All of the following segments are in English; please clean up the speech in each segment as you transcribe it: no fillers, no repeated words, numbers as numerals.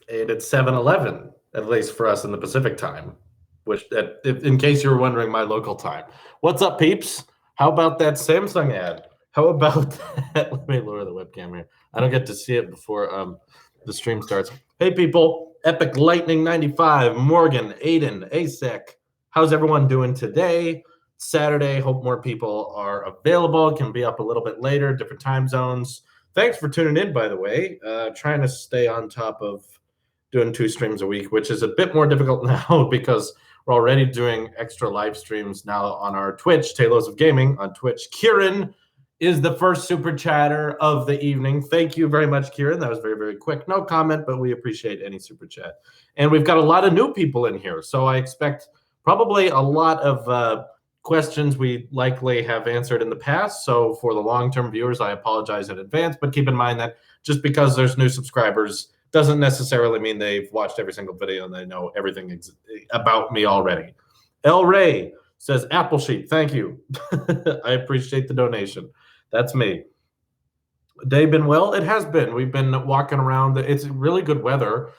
And it's 7:11, at least for us in the Pacific time, which, in case you were wondering, my local time. What's up, peeps? How about that Samsung ad? How about that? Let me lower the webcam here. I don't get to see it before the stream starts. Hey, people. Epic Lightning 95, Morgan, Aiden, ASEC. How's everyone doing today? Saturday. Hope more people are available. Can be up a little bit later, different time zones. Thanks for tuning in, by the way. Trying to stay on top of doing 2 streams a week, which is a bit more difficult now because we're already doing extra live streams now on our Twitch, Tailosive Gaming on Twitch. Kieran is the first super chatter of the evening. Thank you very much, Kieran. That was very, very quick. No comment, but we appreciate any super chat. And we've got a lot of new people in here, so I expect probably a lot of questions we likely have answered in the past. So for the long-term viewers, I apologize in advance, but keep in mind that just because there's new subscribers doesn't necessarily mean they've watched every single video and they know everything about me already. El Ray says, Apple Sheet, thank you. I appreciate the donation. That's me. Day been well? It has been. We've been walking around. It's really good weather.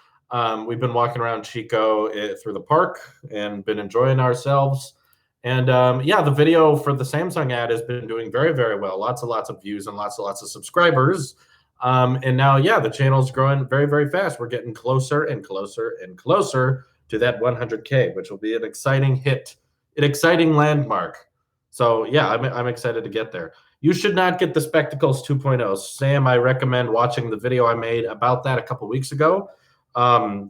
We've been walking around Chico through the park and been enjoying ourselves. And yeah, the video for the Samsung ad has been doing very, very well. Lots and lots of views and lots of subscribers. And now, yeah, the channel's growing very, very fast. We're getting closer and closer and closer to that 100K, which will be an exciting hit, an exciting landmark. So yeah, I'm excited to get there. You should not get the Spectacles 2.0. Sam, I recommend watching the video I made about that a couple weeks ago.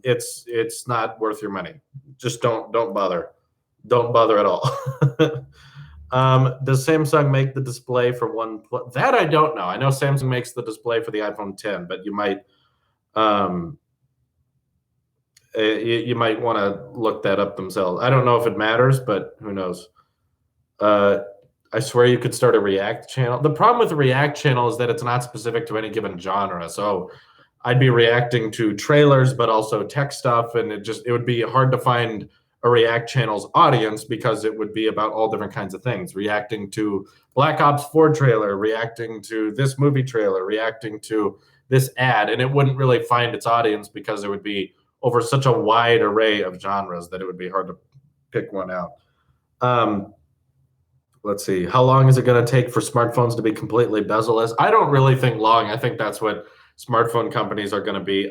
It's not worth your money. Just don't bother. Don't bother at all. Does Samsung make the display for one? That I don't know. I know Samsung makes the display for the iPhone 10, but you might you might want to look that up themselves. I don't know if it matters, but who knows? I swear you could start a React channel. The problem with the React channel is that it's not specific to any given genre. So I'd be reacting to trailers, but also tech stuff, and it would be hard to find a React channel's audience because it would be about all different kinds of things, reacting to Black Ops 4 trailer, reacting to this movie trailer, reacting to this ad, and it wouldn't really find its audience because it would be over such a wide array of genres that it would be hard to pick one out. Let's see. How long is it going to take for smartphones to be completely bezel-less? I don't really think long. I think that's what smartphone companies are going to be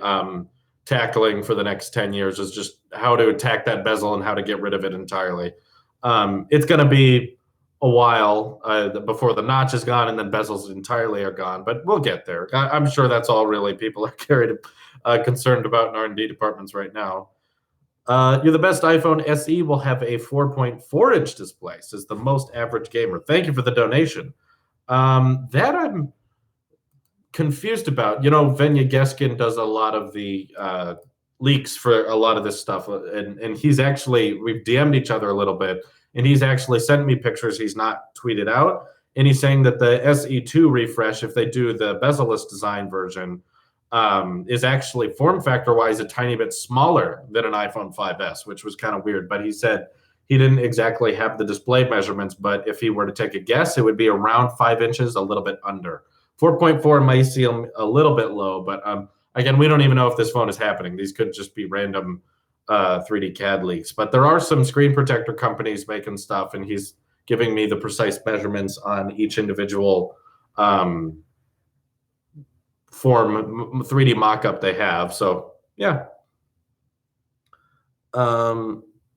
tackling for the next 10 years, is just how to attack that bezel and how to get rid of it entirely. It's going to be a while before the notch is gone and then bezels entirely are gone, but we'll get there. I'm sure that's all really people are concerned about in R&D departments right now. You're the best. iPhone SE will have a 4.4-inch display, says the most average gamer. Thank you for the donation. That I'm confused about. You know, Venya Geskin does a lot of the leaks for a lot of this stuff, and he's actually, we've DM'd each other a little bit, and he's actually sent me pictures he's not tweeted out, and he's saying that the SE2 refresh, if they do the bezel-less design version, is actually form factor wise a tiny bit smaller than an iPhone 5S, which was kind of weird. But he said he didn't exactly have the display measurements, but if he were to take a guess, it would be around 5 inches, a little bit under. 4.4 might seem a little bit low, but again, we don't even know if this phone is happening. These could just be random 3D CAD leaks. But there are some screen protector companies making stuff, and he's giving me the precise measurements on each individual form 3D mock-up they have. So yeah.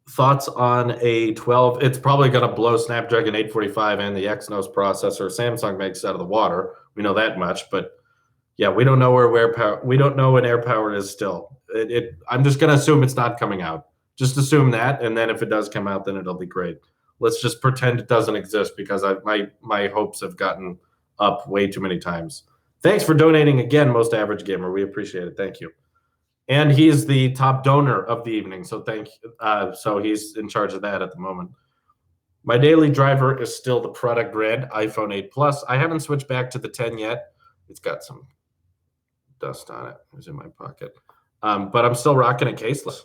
Thoughts on a 12? It's probably going to blow Snapdragon 845 and the Exynos processor Samsung makes out of the water. We know that much, but yeah, we don't know we don't know when AirPower is still. I'm just going to assume it's not coming out. Just assume that, and then if it does come out, then it'll be great. Let's just pretend it doesn't exist because my hopes have gotten up way too many times. Thanks for donating again, most average gamer. We appreciate it. Thank you. And he's the top donor of the evening, so thank you. So he's in charge of that at the moment. My daily driver is still the product red iPhone 8 Plus. I haven't switched back to the 10 yet. It's got some dust on it. It's in my pocket, but I'm still rocking it caseless.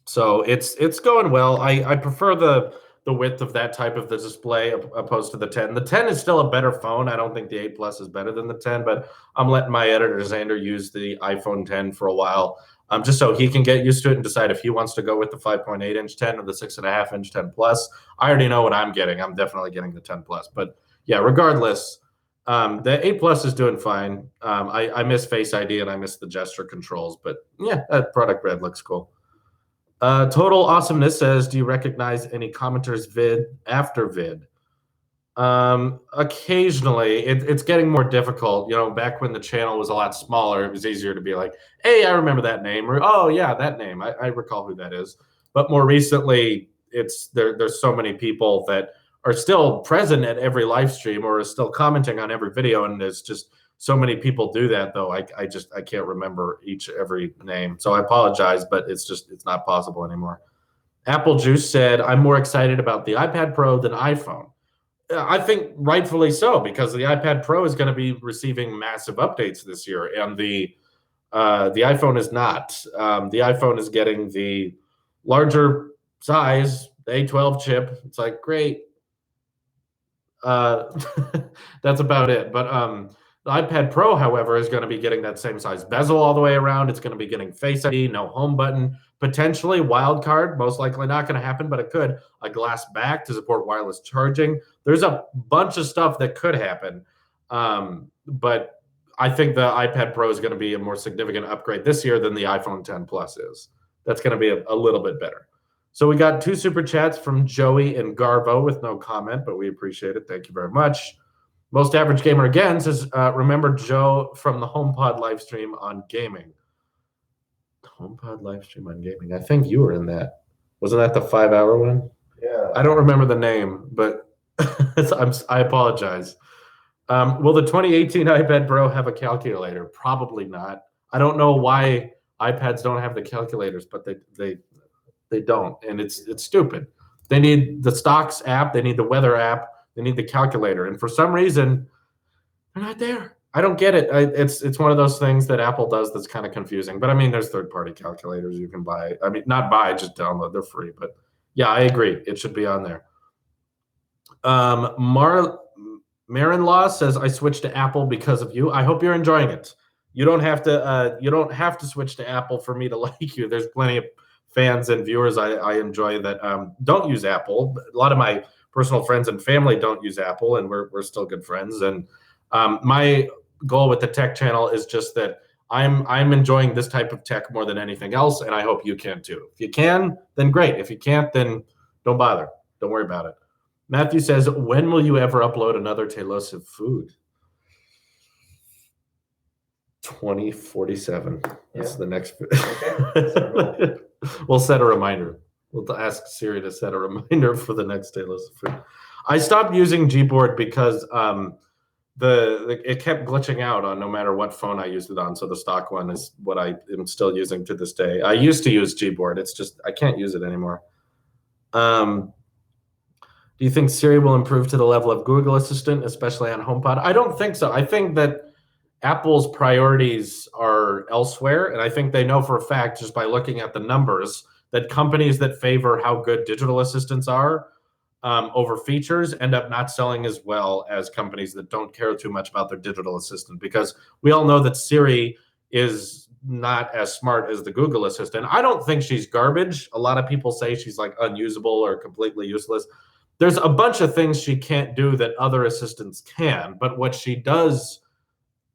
So it's going well. I prefer the the width of that type of the display opposed to the 10. The 10 is still a better phone. I don't think the 8 Plus is better than the 10, but I'm letting my editor Xander use the iPhone 10 for a while, just so he can get used to it and decide if he wants to go with the 5.8-inch 10 or the 6.5-inch 10 Plus. I already know what I'm getting. I'm definitely getting the 10 Plus. But yeah, regardless, the 8 Plus is doing fine. I miss Face ID and I miss the gesture controls, but yeah, that product red looks cool. Total Awesomeness says, do you recognize any commenters vid after vid? Occasionally. It's getting more difficult. Back when the channel was a lot smaller, it was easier to be like, hey, I remember that name, or oh yeah, that name. I recall who that is. But more recently, there's so many people that are still present at every live stream or are still commenting on every video, and there's just so many people do that, though. I can't remember every name, so I apologize, but it's not possible anymore. Apple Juice said, I'm more excited about the iPad Pro than iPhone. I think rightfully so, because the iPad Pro is going to be receiving massive updates this year, and the iPhone is not. The iPhone is getting the larger size, the A12 chip. It's like, great. That's about it. But the iPad Pro, however, is going to be getting that same size bezel all the way around. It's going to be getting Face ID, no home button, potentially wild card, most likely not going to happen, but it could. A glass back to support wireless charging. There's a bunch of stuff that could happen. But I think the iPad Pro is going to be a more significant upgrade this year than the iPhone 10 Plus is. That's going to be a little bit better. So we got 2 super chats from Joey and Garvo with no comment, but we appreciate it. Thank you very much. Most Average Gamer again says, remember Joe from the HomePod live stream on gaming. HomePod live stream on gaming. I think you were in that. Wasn't that the 5-hour one? Yeah. I don't remember the name, but I apologize. Will the 2018 iPad Pro have a calculator? Probably not. I don't know why iPads don't have the calculators, but they don't, and it's stupid. They need the stocks app, they need the weather app, they need the calculator, and for some reason, they're not there. I don't get it. It's one of those things that Apple does that's kind of confusing. But I mean, there's third-party calculators you can buy. I mean, not buy, just download. They're free. But yeah, I agree. It should be on there. Marin Law says, I switched to Apple because of you. I hope you're enjoying it. You don't have to switch to Apple for me to like you. There's plenty of fans and viewers I enjoy that don't use Apple. A lot of my personal friends and family don't use Apple, and we're still good friends. And my goal with the tech channel is just that I'm enjoying this type of tech more than anything else, and I hope you can too. If you can, then great. If you can't, then don't bother. Don't worry about it. Matthew says, when will you ever upload another Tailosive Food? 2047. That's the next. Okay. We'll set a reminder. We'll ask Siri to set a reminder for the next Tailosive Food. I stopped using Gboard because it kept glitching out on no matter what phone I used it on. So the stock one is what I am still using to this day. I used to use Gboard. It's just I can't use it anymore. Do you think Siri will improve to the level of Google Assistant, especially on HomePod? I don't think so. I think that Apple's priorities are elsewhere, and I think they know for a fact, just by looking at the numbers, that companies that favor how good digital assistants are over features end up not selling as well as companies that don't care too much about their digital assistant, because we all know that Siri is not as smart as the Google Assistant. I don't think she's garbage. A lot of people say she's like unusable or completely useless. There's a bunch of things she can't do that other assistants can, but what she does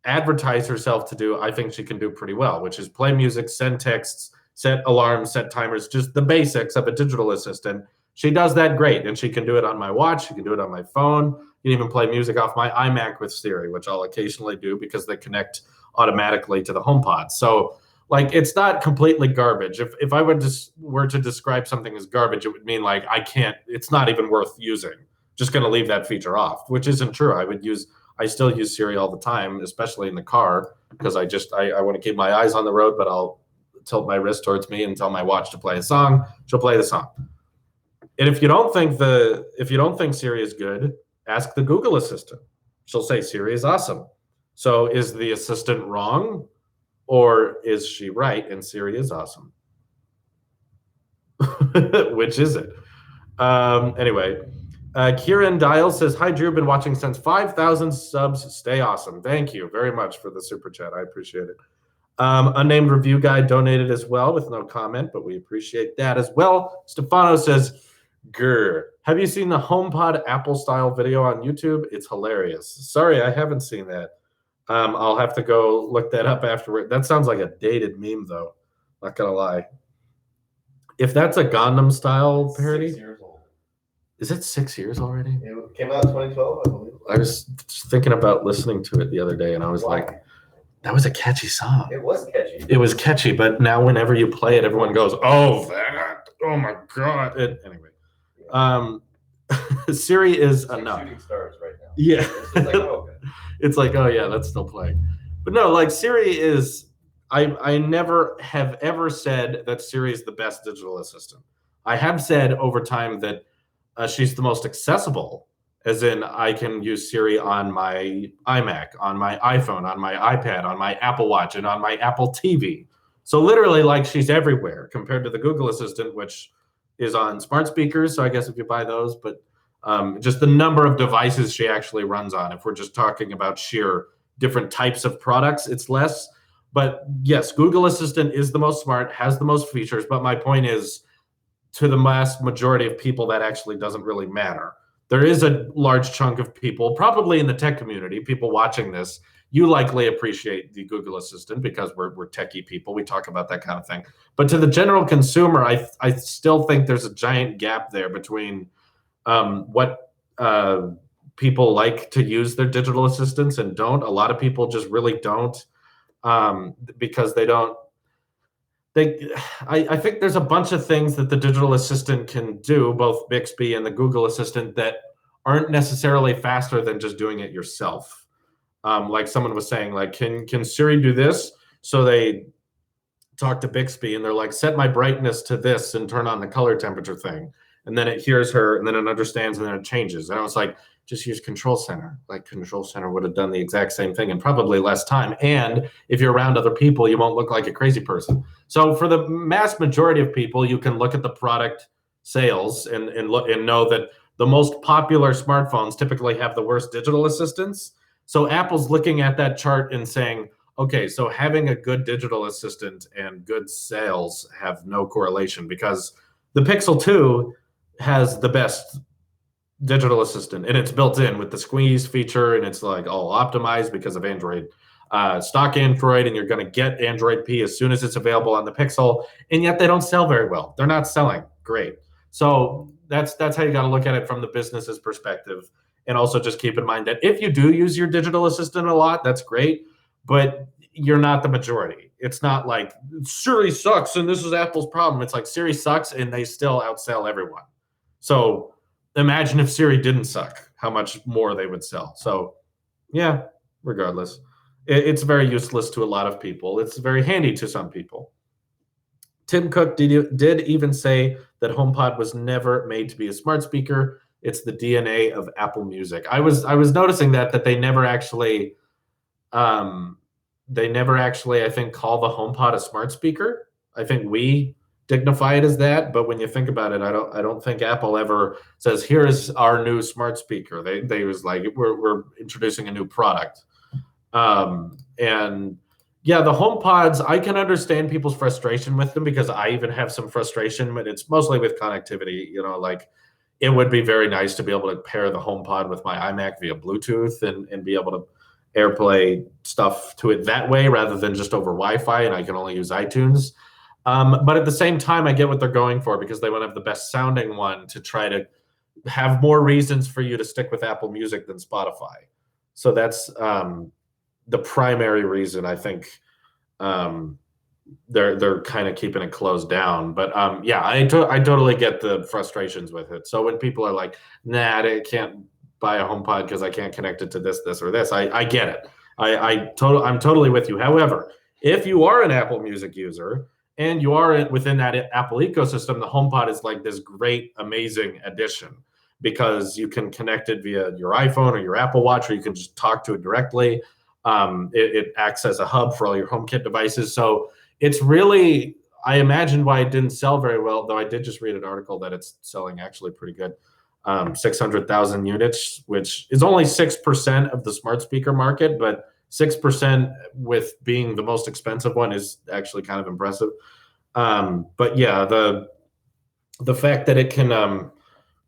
advertise herself to do, I think she can do pretty well, which is play music, send texts, set alarms, set timers, just the basics of a digital assistant. She does that great, and she can do it on my watch. She can do it on my phone. You can even play music off my iMac with Siri, which I'll occasionally do because they connect automatically to the HomePod. So like, it's not completely garbage. If I were to describe something as garbage, it would mean like it's not even worth using. Just going to leave that feature off, which isn't true. I still use Siri all the time, especially in the car, because I want to keep my eyes on the road, but I'll tilt my wrist towards me and tell my watch to play a song. She'll play the song. And if you don't think Siri is good, ask the Google Assistant. She'll say Siri is awesome. So is the assistant wrong? Or is she right and Siri is awesome? Which is it? Anyway, Kieran Dial says, "Hi Drew, been watching since 5,000 subs. Stay awesome. Thank you very much for the super chat. I appreciate it." Unnamed review guy donated as well with no comment, but we appreciate that as well. Stefano says, "Grr, have you seen the HomePod Apple style video on YouTube? It's hilarious." Sorry, I haven't seen that. I'll have to go look that up afterward. That sounds like a dated meme, though. Not gonna lie. If that's a Gundam style parody, 6 years old. Is it 6 years already? It came out in 2012, I believe. I was thinking about listening to it the other day, and I was like, that was a catchy song. It was catchy. It was catchy, but now whenever you play it, everyone goes, "Oh, that! Oh my god!" Anyway, Siri is It's like enough. shooting stars right now. Yeah, It's just like, oh, okay. it's like, oh yeah, that's still playing. But no, like Siri is. I never have ever said that Siri is the best digital assistant. I have said over time that she's the most accessible, as in I can use Siri on my iMac, on my iPhone, on my iPad, on my Apple Watch, and on my Apple TV. So literally, like, she's everywhere compared to the Google Assistant, which is on smart speakers. So I guess if you buy those, but just the number of devices she actually runs on, if we're just talking about sheer different types of products, it's less. But yes, Google Assistant is the most smart, has the most features. But my point is, to the vast majority of people, that actually doesn't really matter. There is a large chunk of people, probably in the tech community, people watching this, you likely appreciate the Google Assistant because we're techie people. We talk about that kind of thing. But to the general consumer, I still think there's a giant gap there between what people like to use their digital assistants and don't. A lot of people just really don't. Because they don't. I think there's a bunch of things that the digital assistant can do, both Bixby and the Google Assistant, that aren't necessarily faster than just doing it yourself. Like someone was saying, like, can Siri do this? So they talk to Bixby and they're like, set my brightness to this and turn on the color temperature thing. And then it hears her and then it understands and then it changes. And I was like, just use Control Center. Like Control Center would have done the exact same thing in probably less time. And if you're around other people, you won't look like a crazy person. So for the mass majority of people, you can look at the product sales and look and know that the most popular smartphones typically have the worst digital assistants. So Apple's looking at that chart and saying, okay, so having a good digital assistant and good sales have no correlation because the Pixel 2 has the best digital assistant and it's built in with the squeeze feature and it's like all optimized because of Android, stock Android, and you're going to get Android P as soon as it's available on the Pixel, and yet they don't sell very well. They're not selling great. So that's how you got to look at it from the business's perspective. And also just keep in mind that if you do use your digital assistant a lot, that's great, but you're not the majority. It's not like Siri sucks and this is Apple's problem. It's like Siri sucks and they still outsell everyone. So imagine if Siri didn't suck, how much more they would sell. So yeah, regardless, it's very useless to a lot of people. It's very handy to some people. Tim Cook did even say that HomePod was never made to be a smart speaker. It's the DNA of Apple Music. I was noticing that they never actually, I think, call the HomePod a smart speaker. I think we dignify it as that, but when you think about it, I don't think Apple ever says, "Here's our new smart speaker." They was like, "We're introducing a new product," and yeah, the HomePods, I can understand people's frustration with them because I even have some frustration, but it's mostly with connectivity. You know, like it would be very nice to be able to pair the HomePod with my iMac via Bluetooth and be able to AirPlay stuff to it that way rather than just over Wi-Fi, and I can only use iTunes. But at the same time, I get what they're going for because they want to have the best sounding one to try to have more reasons for you to stick with Apple Music than Spotify. So that's the primary reason I think they're kind of keeping it closed down. But yeah, I totally get the frustrations with it. So when people are like, "Nah, I can't buy a HomePod because I can't connect it to this, or this," I get it. I'm totally with you. However, if you are an Apple Music user and you are within that Apple ecosystem, the HomePod is like this great, amazing addition because you can connect it via your iPhone or your Apple Watch, or you can just talk to it directly. It acts as a hub for all your HomeKit devices. So it's really I imagine why it didn't sell very well, though I did just read an article that it's selling actually pretty good. 600,000 units, which is only 6% of the smart speaker market, but 6% with being the most expensive one is actually kind of impressive. But yeah, the fact that it can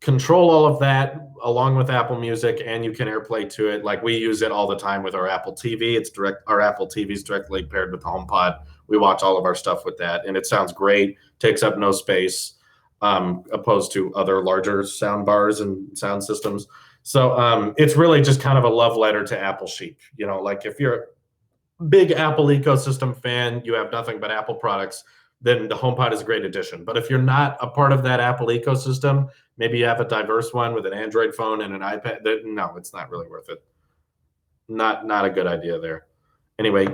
control all of that along with Apple Music, and you can AirPlay to it. Like we use it all the time with our Apple TV. Our Apple TV is directly paired with the HomePod. We watch all of our stuff with that, and it sounds great. Takes up no space, opposed to other larger sound bars and sound systems. So it's really just kind of a love letter to Apple sheep. You know, like if you're a big Apple ecosystem fan, you have nothing but Apple products, then the HomePod is a great addition. But if you're not a part of that Apple ecosystem, maybe you have a diverse one with an Android phone and an iPad. No, it's not really worth it. Not a good idea there. Anyway,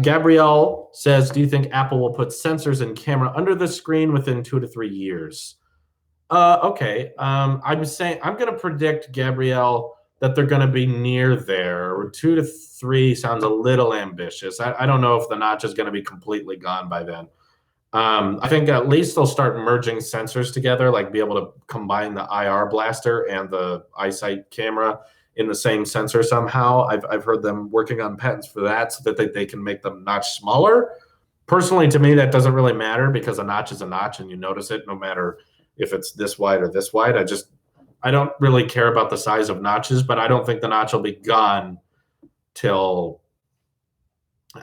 Gabrielle says, do you think Apple will put sensors and camera under the screen within 2 to 3 years? Okay. I'm going to predict, Gabrielle, that they're going to be near there. Or 2 to 3 sounds a little ambitious. I don't know if the notch is going to be completely gone by then. I think at least they'll start merging sensors together, like be able to combine the IR blaster and the eyesight camera in the same sensor somehow. I've heard them working on patents for that so that they can make them notch smaller. Personally, to me, that doesn't really matter because a notch is a notch and you notice it no matter if it's this wide or this wide. I don't really care about the size of notches, but I don't think the notch will be gone till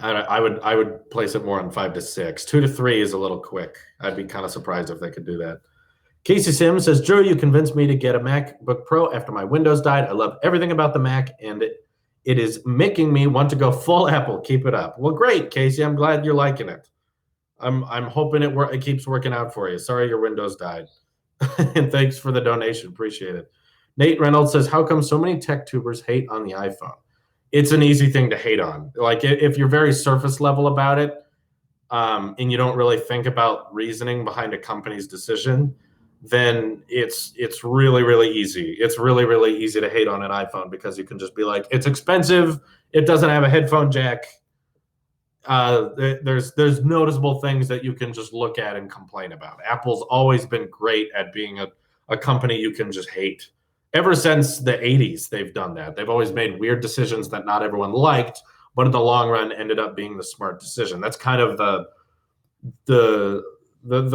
I would place it more on 5 to 6. 2 to 3 is a little quick. I'd be kind of surprised if they could do that. Casey Sims says, Drew, you convinced me to get a MacBook Pro after my Windows died. I love everything about the Mac, and it is making me want to go full Apple. Keep it up. Well, great, Casey. I'm glad you're liking it. I'm hoping it keeps working out for you. Sorry your Windows died. And thanks for the donation. Appreciate it. Nate Reynolds says, how come so many tech tubers hate on the iPhone? It's an easy thing to hate on. Like if you're very surface level about it, and you don't really think about reasoning behind a company's decision, then it's really, really easy. It's really, really easy to hate on an iPhone because you can just be like, it's expensive. It doesn't have a headphone jack. There's noticeable things that you can just look at and complain about. Apple's always been great at being a company you can just hate. Ever since the 80s, they've done that. They've always made weird decisions that not everyone liked, but in the long run ended up being the smart decision. That's kind of the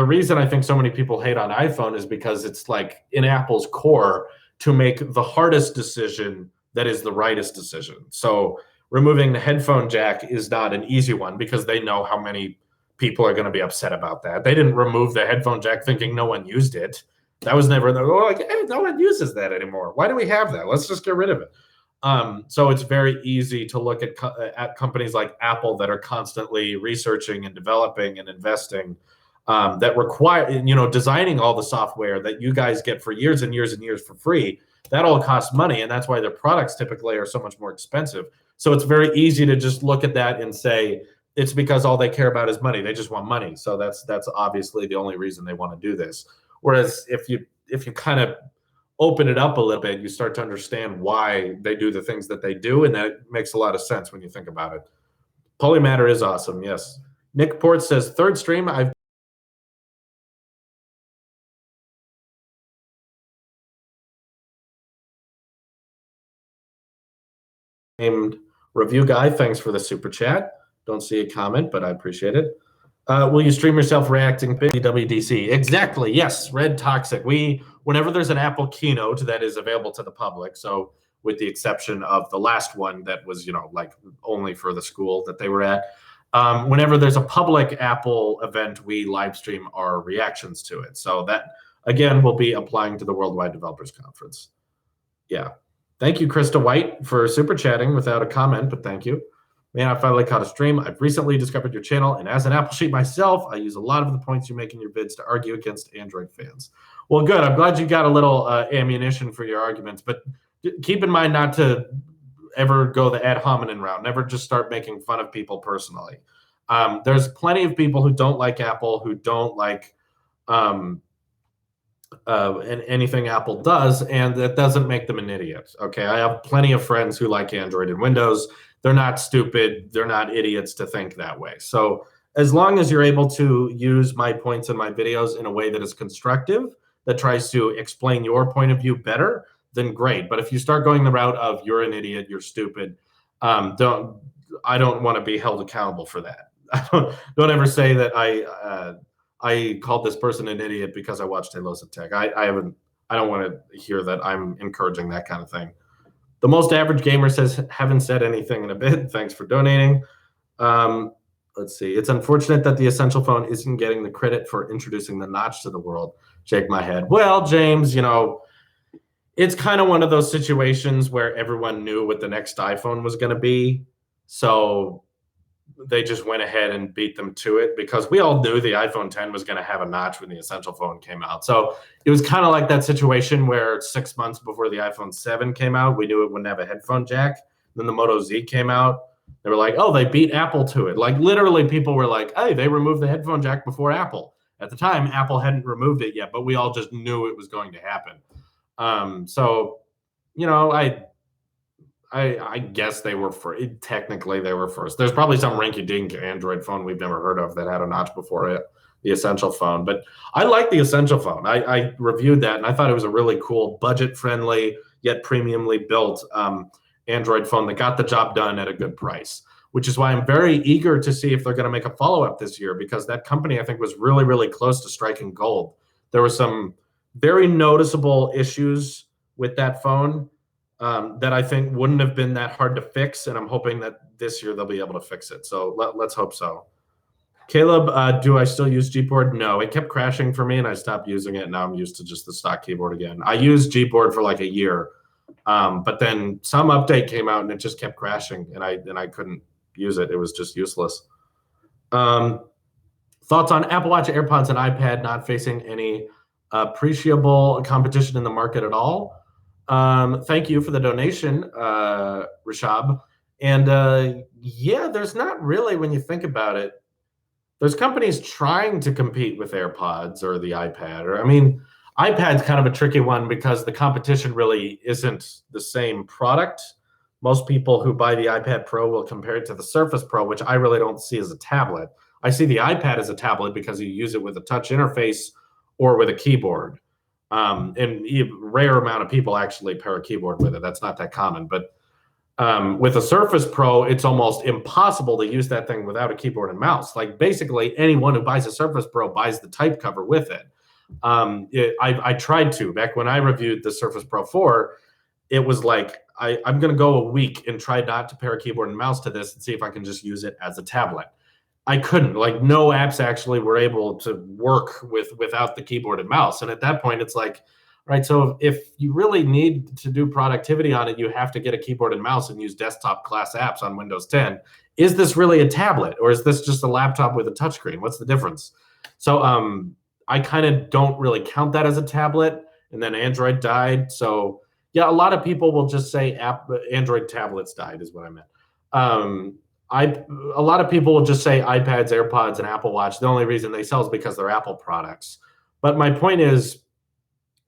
reason I think so many people hate on iPhone is because it's like in Apple's core to make the hardest decision that is the rightest decision. So removing the headphone jack is not an easy one because they know how many people are going to be upset about that. They didn't remove the headphone jack thinking no one used it. That was never like, hey, no one uses that anymore. Why do we have that? Let's just get rid of it. So it's very easy to look at companies like Apple that are constantly researching and developing and investing that require, designing all the software that you guys get for years and years and years for free. That all costs money, and that's why their products typically are so much more expensive. So it's very easy to just look at that and say it's because all they care about is money. They just want money. So that's obviously the only reason they want to do this. Whereas if you kind of open it up a little bit, you start to understand why they do the things that they do, and that makes a lot of sense when you think about it. Polymatter is awesome, yes. Nick Port says, third stream, I've named Review Guy. Thanks for the super chat. Don't see a comment, but I appreciate it. Will you stream yourself reacting to WWDC? Exactly. Yes. Red Toxic. Whenever there's an Apple keynote that is available to the public, so with the exception of the last one that was, like only for the school that they were at, whenever there's a public Apple event, we live stream our reactions to it. So that, again, will be applying to the Worldwide Developers Conference. Yeah. Thank you, Krista White, for super chatting without a comment, but thank you. Man, I finally caught a stream. I've recently discovered your channel, and as an Apple sheep myself, I use a lot of the points you make in your vids to argue against Android fans. Well, good. I'm glad you got a little ammunition for your arguments, but keep in mind not to ever go the ad hominem route. Never just start making fun of people personally. There's plenty of people who don't like Apple, who don't like anything Apple does, and that doesn't make them an idiot. Okay, I have plenty of friends who like Android and Windows. They're not stupid. They're not idiots to think that way. So as long as you're able to use my points in my videos in a way that is constructive, that tries to explain your point of view better, then great. But if you start going the route of you're an idiot, you're stupid, I don't want to be held accountable for that. Don't ever say that I called this person an idiot because I watched Tailosive Tech. I don't want to hear that I'm encouraging that kind of thing. The most average gamer says, haven't said anything in a bit. Thanks for donating. Let's see. It's unfortunate that the Essential phone isn't getting the credit for introducing the notch to the world. Shake my head. Well, James, it's kind of one of those situations where everyone knew what the next iPhone was going to be. So they just went ahead and beat them to it because we all knew the iPhone 10 was going to have a notch when the Essential phone came out. So it was kind of like that situation where 6 months before the iPhone 7 came out, we knew it wouldn't have a headphone jack. Then the Moto Z came out. They were like, oh, they beat Apple to it. Like literally people were like, hey, they removed the headphone jack before Apple. At the time, Apple hadn't removed it yet, but we all just knew it was going to happen. I guess they were technically they were first. There's probably some rinky-dink Android phone we've never heard of that had a notch before it, the Essential phone. But I like the Essential phone. I reviewed that and I thought it was a really cool, budget-friendly, yet premiumly built Android phone that got the job done at a good price, which is why I'm very eager to see if they're going to make a follow-up this year, because that company, I think, was really, really close to striking gold. There were some very noticeable issues with that phone that I think wouldn't have been that hard to fix, and I'm hoping that this year they'll be able to fix it. So let's hope so. Caleb, do I still use Gboard? No, it kept crashing for me, and I stopped using it. Now I'm used to just the stock keyboard again. I used Gboard for like a year, but then some update came out, and it just kept crashing, and I couldn't use it. It was just useless. Thoughts on Apple Watch, AirPods, and iPad not facing any appreciable competition in the market at all? Thank you for the donation, Rishab. And yeah, there's not really, when you think about it, there's companies trying to compete with AirPods or the iPad. iPad's kind of a tricky one because the competition really isn't the same product. Most people who buy the iPad Pro will compare it to the Surface Pro, which I really don't see as a tablet. I see the iPad as a tablet because you use it with a touch interface or with a keyboard. And a rare amount of people actually pair a keyboard with it. That's not that common. But with a Surface Pro, it's almost impossible to use that thing without a keyboard and mouse. Like basically anyone who buys a Surface Pro buys the type cover with it. I tried to. Back when I reviewed the Surface Pro 4, it was like, I'm going to go a week and try not to pair a keyboard and mouse to this and see if I can just use it as a tablet. I couldn't. Like no apps actually were able to work without the keyboard and mouse. And at that point, it's like, right, so if you really need to do productivity on it, you have to get a keyboard and mouse and use desktop class apps on Windows 10. Is this really a tablet, or is this just a laptop with a touchscreen? What's the difference? So I kind of don't really count that as a tablet. And then Android died. So yeah, a lot of people will just say Android tablets died is what I meant. A lot of people will just say iPads, AirPods, and Apple Watch. The only reason they sell is because they're Apple products. But my point is,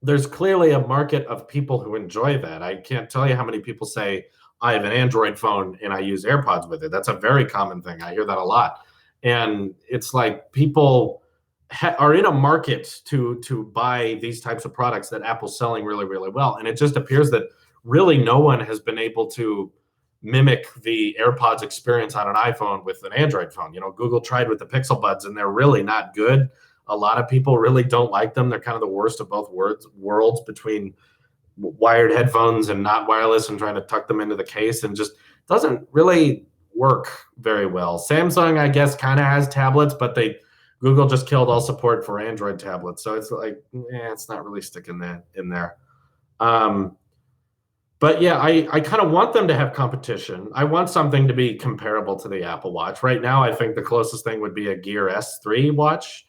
there's clearly a market of people who enjoy that. I can't tell you how many people say, I have an Android phone and I use AirPods with it. That's a very common thing. I hear that a lot. And it's like people are in a market to buy these types of products that Apple's selling really, really well. And it just appears that really no one has been able to mimic the AirPods experience on an iPhone with an Android phone. Google tried with the Pixel Buds and they're really not good. A lot of people really don't like them. They're kind of the worst of both worlds between wired headphones and not wireless and trying to tuck them into the case, and just doesn't really work very well. Samsung, I guess, kind of has tablets, but Google just killed all support for Android tablets. So it's like, it's not really sticking that in there. But yeah, I kind of want them to have competition. I want something to be comparable to the Apple Watch. Right now, I think the closest thing would be a Gear S3 watch.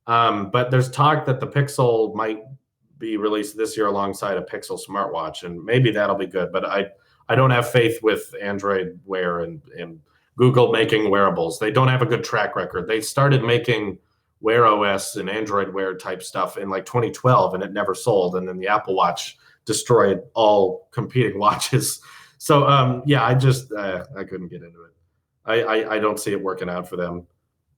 But there's talk that the Pixel might be released this year alongside a Pixel smartwatch, and maybe that'll be good. But I don't have faith with Android Wear and Google making wearables. They don't have a good track record. They started making Wear OS and Android Wear type stuff in like 2012, and it never sold. And then the Apple Watch destroyed all competing watches. So yeah, I couldn't get into it. I don't see it working out for them.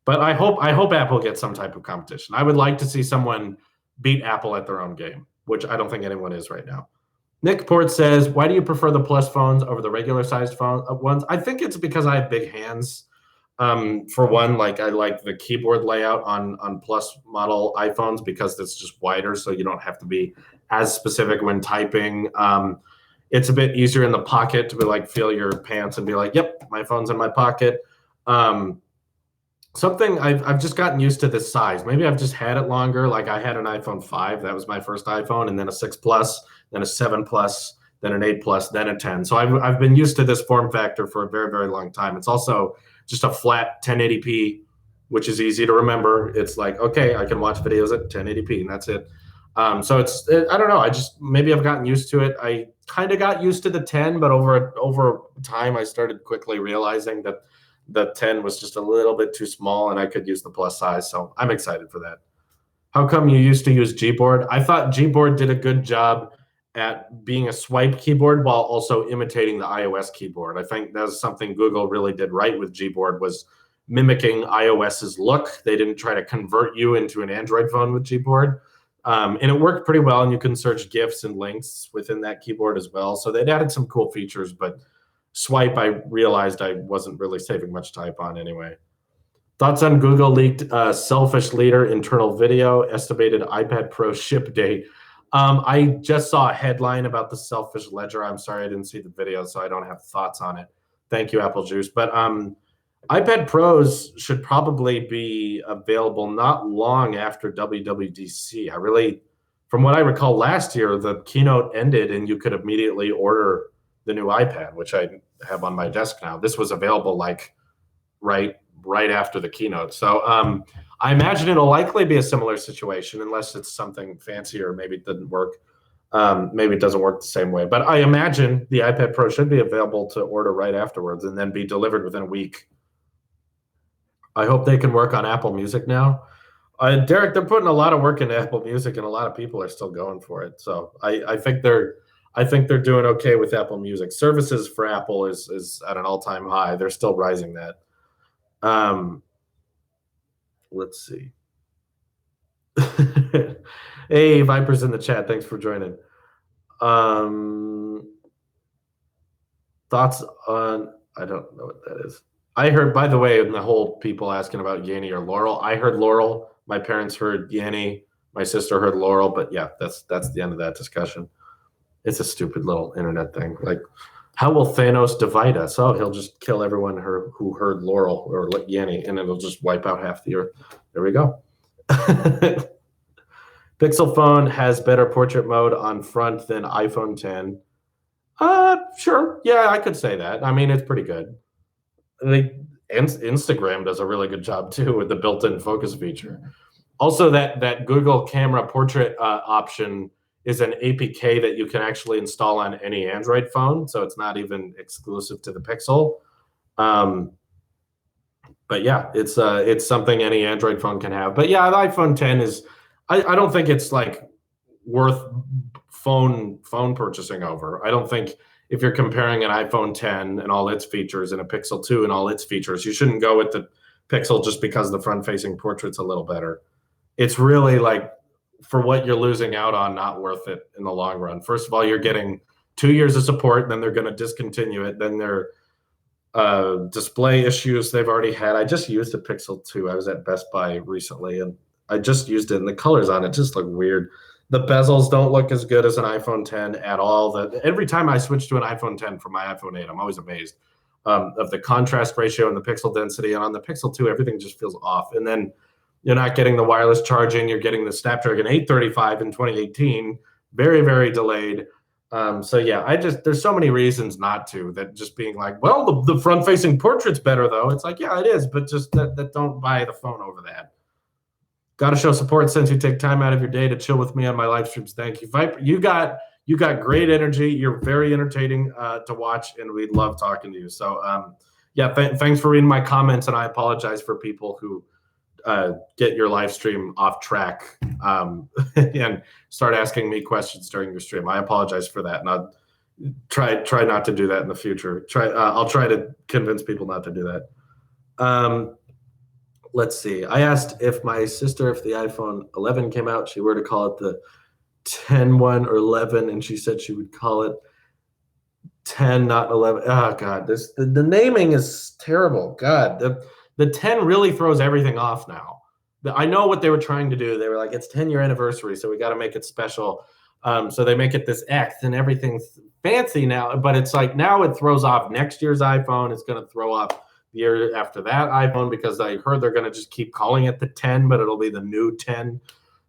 But I hope Apple gets some type of competition. I would like to see someone beat Apple at their own game, which I don't think anyone is right now. Nick Port says, "Why do you prefer the Plus phones over the regular sized ones?" I think it's because I have big hands. For one, like I like the keyboard layout on Plus model iPhones because it's just wider, so you don't have to be as specific when typing. It's a bit easier in the pocket to be like feel your pants and be like, "Yep, my phone's in my pocket." Something I've just gotten used to this size. Maybe I've just had it longer. Like I had an iPhone 5, that was my first iPhone, and then a 6 Plus, then a 7 Plus, then an 8 Plus, then a 10. So I've been used to this form factor for a very, very long time. It's also just a flat 1080p, which is easy to remember. It's like, okay, I can watch videos at 1080p, and that's it. So I don't know. Maybe I've gotten used to it. I kind of got used to the 10, but over time, I started quickly realizing that the 10 was just a little bit too small and I could use the plus size. So I'm excited for that. How come you used to use Gboard? I thought Gboard did a good job at being a swipe keyboard while also imitating the iOS keyboard. I think that was something Google really did right with Gboard, was mimicking iOS's look. They didn't try to convert you into an Android phone with Gboard. And it worked pretty well, and you can search GIFs and links within that keyboard as well. So they'd added some cool features, but swipe, I realized I wasn't really saving much type on anyway. Thoughts on Google leaked selfish leader internal video, estimated iPad Pro ship date. I just saw a headline about the selfish ledger. I'm sorry I didn't see the video, so I don't have thoughts on it. Thank you, Apple Juice. But iPad Pros should probably be available not long after WWDC. From what I recall last year, the keynote ended and you could immediately order the new iPad, which I have on my desk now. This was available like right after the keynote. So I imagine it'll likely be a similar situation unless it's something fancier. Maybe it didn't work. Maybe it doesn't work the same way. But I imagine the iPad Pro should be available to order right afterwards and then be delivered within a week. I hope they can work on Apple Music now. Derek, they're putting a lot of work into Apple Music, and a lot of people are still going for it. So I think they're doing okay with Apple Music. Services for Apple is at an all-time high. They're still rising that. Let's see. Hey, Viper's in the chat. Thanks for joining. Thoughts on, I don't know what that is. I heard, by the way, in the whole people asking about Yanny or Laurel, I heard Laurel. My parents heard Yanny. My sister heard Laurel. But yeah, that's the end of that discussion. It's a stupid little internet thing. Like, how will Thanos divide us? Oh, he'll just kill everyone who heard Laurel or Yanny, and it'll just wipe out half the earth. There we go. Pixel phone has better portrait mode on front than iPhone 10. Sure. Yeah, I could say that. I mean, it's pretty good. Instagram does a really good job too with the built-in focus feature. Also, that Google camera portrait option is an APK that you can actually install on any Android phone, so it's not even exclusive to the Pixel. But yeah, it's something any Android phone can have. But yeah, the iPhone 10 is, I don't think it's like worth phone purchasing over. I don't think if you're comparing an iPhone 10 and all its features and a Pixel 2 and all its features, you shouldn't go with the Pixel just because the front-facing portrait's a little better. It's really like, for what you're losing out on, not worth it in the long run. First of all, you're getting 2 years of support, then they're going to discontinue it. Then their display issues they've already had. I just used a Pixel 2. I was at Best Buy recently, and I just used it, and the colors on it just look weird. The bezels don't look as good as an iPhone 10 at all. Every time I switch to an iPhone 10 from my iPhone 8, I'm always amazed of the contrast ratio and the pixel density. And on the Pixel 2, everything just feels off. And then you're not getting the wireless charging. You're getting the Snapdragon 835 in 2018, very, very delayed. So yeah, there's so many reasons not to, that just being like, well, the front-facing portrait's better though. It's like, yeah, it is, but just that don't buy the phone over that. Got to show support since you take time out of your day to chill with me on my live streams. Thank you, Viper. You got great energy. You're very entertaining to watch, and we love talking to you. So yeah, thanks for reading my comments, and I apologize for people who get your live stream off track and start asking me questions during your stream. I apologize for that, and I'll try not to do that in the future. I'll try to convince people not to do that. Let's see. I asked if my sister, if the iPhone 11 came out, she were to call it the 10 one or 11, and she said she would call it 10, not 11. Oh God, the naming is terrible. God, the 10 really throws everything off now. I know what they were trying to do. They were like, it's 10-year anniversary, so we got to make it special. So they make it this X, and everything's fancy now. But it's like now it throws off next year's iPhone. It's going to throw off the year after that iPhone because I heard they're going to just keep calling it the 10, but it'll be the new 10.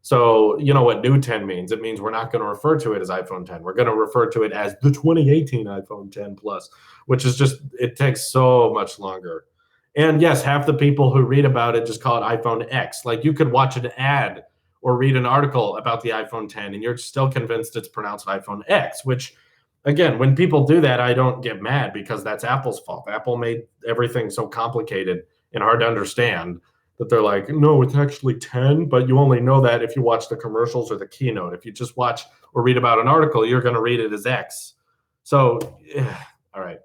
So you know what new 10 means? It means we're not going to refer to it as iPhone 10. We're going to refer to it as the 2018 iPhone 10 Plus, which is just, it takes so much longer. And yes, half the people who read about it just call it iPhone X. Like you could watch an ad or read an article about the iPhone 10 and you're still convinced it's pronounced iPhone X, which again, when people do that, I don't get mad because that's Apple's fault. Apple made everything so complicated and hard to understand that they're like, no, it's actually 10, but you only know that if you watch the commercials or the keynote. If you just watch or read about an article, you're going to read it as X. So, all right.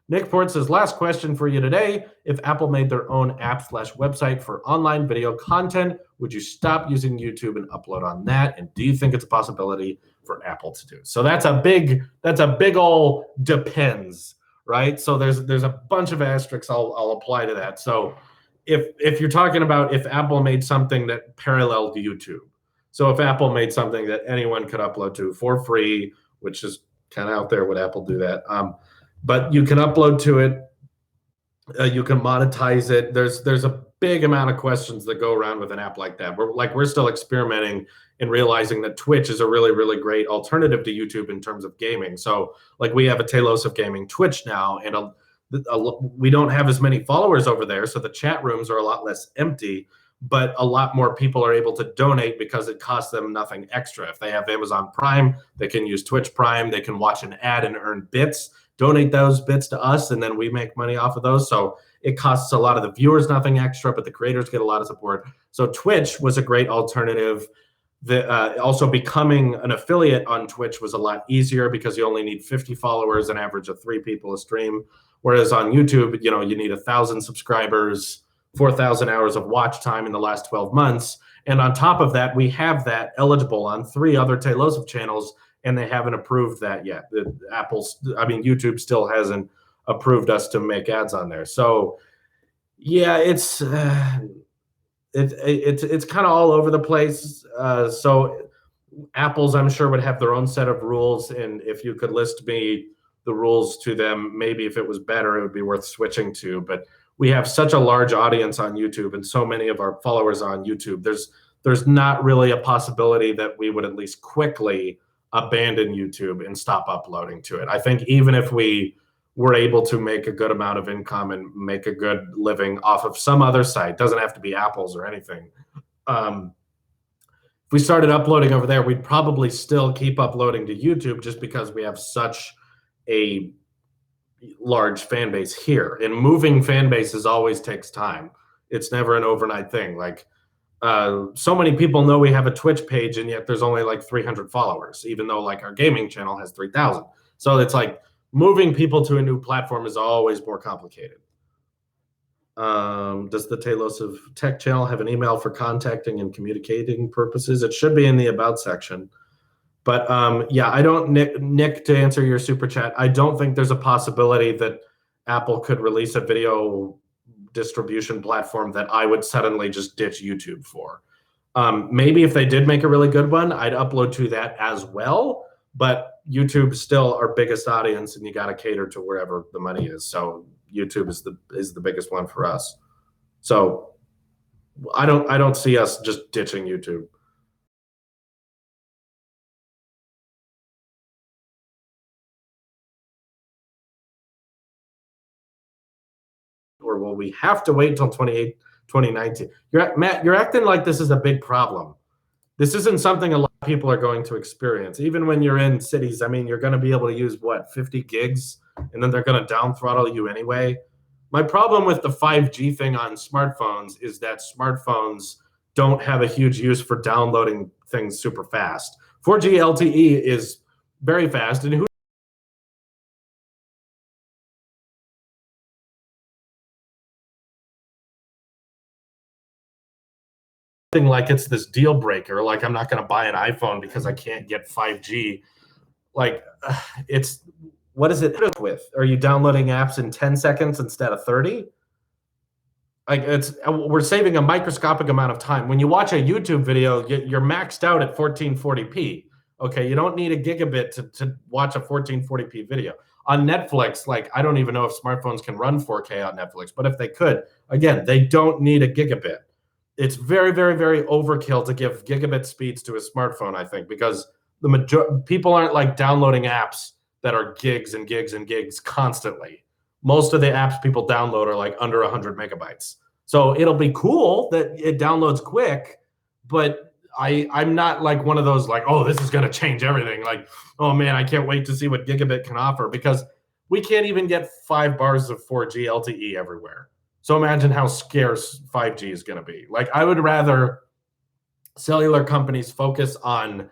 Nick Port says, last question for you today. If Apple made their own app/website for online video content, would you stop using YouTube and upload on that? And do you think it's a possibility for Apple to do? So that's a big ol' depends, right? So there's a bunch of asterisks I'll apply to that. So if you're talking about if Apple made something that paralleled YouTube, so if Apple made something that anyone could upload to for free, which is kind of out there, would Apple do that? But you can upload to it. You can monetize it. There's a big amount of questions that go around with an app like that. We're still experimenting and realizing that Twitch is a really, really great alternative to YouTube in terms of gaming. So like we have a Tailosive Gaming Twitch now, and we don't have as many followers over there, so the chat rooms are a lot less empty, but a lot more people are able to donate because it costs them nothing extra. If they have Amazon Prime, they can use Twitch Prime, they can watch an ad and earn bits, donate those bits to us, and then we make money off of those. So it costs a lot of the viewers nothing extra, but the creators get a lot of support. So Twitch was a great alternative. Also becoming an affiliate on Twitch was a lot easier because you only need 50 followers, an average of 3 people a stream. Whereas on YouTube, you need 1,000 subscribers, 4,000 hours of watch time in the last 12 months. And on top of that, we have that eligible on 3 other Tailosive channels, and they haven't approved that yet. YouTube still hasn't approved us to make ads on there. So yeah, it's kind of all over the place. So Apple's, I'm sure, would have their own set of rules, and if you could list me the rules to them, maybe if it was better, it would be worth switching to. But we have such a large audience on YouTube, and so many of our followers on YouTube. There's not really a possibility that we would at least quickly abandon YouTube and stop uploading to it. I think even if we were able to make a good amount of income and make a good living off of some other site, doesn't have to be Apple's or anything. If we started uploading over there, we'd probably still keep uploading to YouTube just because we have such a large fan base here. And moving fan bases always takes time. It's never an overnight thing. Like so many people know we have a Twitch page, and yet there's only like 300 followers, even though like our gaming channel has 3,000. So it's like moving people to a new platform is always more complicated. Does the Tailosive Tech channel have an email for contacting and communicating purposes? It should be in the About section. But yeah, I don't, Nick, to answer your super chat, I don't think there's a possibility that Apple could release a video distribution platform that I would suddenly just ditch YouTube for. Maybe if they did make a really good one, I'd upload to that as well. But YouTube's still our biggest audience, and you got to cater to wherever the money is. So YouTube is the biggest one for us. So I don't see us just ditching YouTube. Or will we have to wait until 2019? Matt, you're acting like this is a big problem. This isn't something a lot of people are going to experience. Even when you're in cities, I mean, you're going to be able to use, what, 50 gigs? And then they're going to down throttle you anyway. My problem with the 5G thing on smartphones is that smartphones don't have a huge use for downloading things super fast. 4G LTE is very fast, and who acting like it's this deal breaker. Like I'm not going to buy an iPhone because I can't get 5G. Like it's, what is it with? Are you downloading apps in 10 seconds instead of 30? Like we're saving a microscopic amount of time. When you watch a YouTube video, you're maxed out at 1440p. Okay, you don't need a gigabit to watch a 1440p video. On Netflix, like I don't even know if smartphones can run 4K on Netflix, but if they could, again, they don't need a gigabit. It's very, very, very overkill to give gigabit speeds to a smartphone, I think, because people aren't like downloading apps that are gigs and gigs and gigs constantly. Most of the apps people download are like under 100 megabytes. So it'll be cool that it downloads quick, but I'm not like one of those like, oh, this is going to change everything. Like, oh man, I can't wait to see what gigabit can offer, because we can't even get 5 bars of 4G LTE everywhere. So imagine how scarce 5G is going to be. Like I would rather cellular companies focus on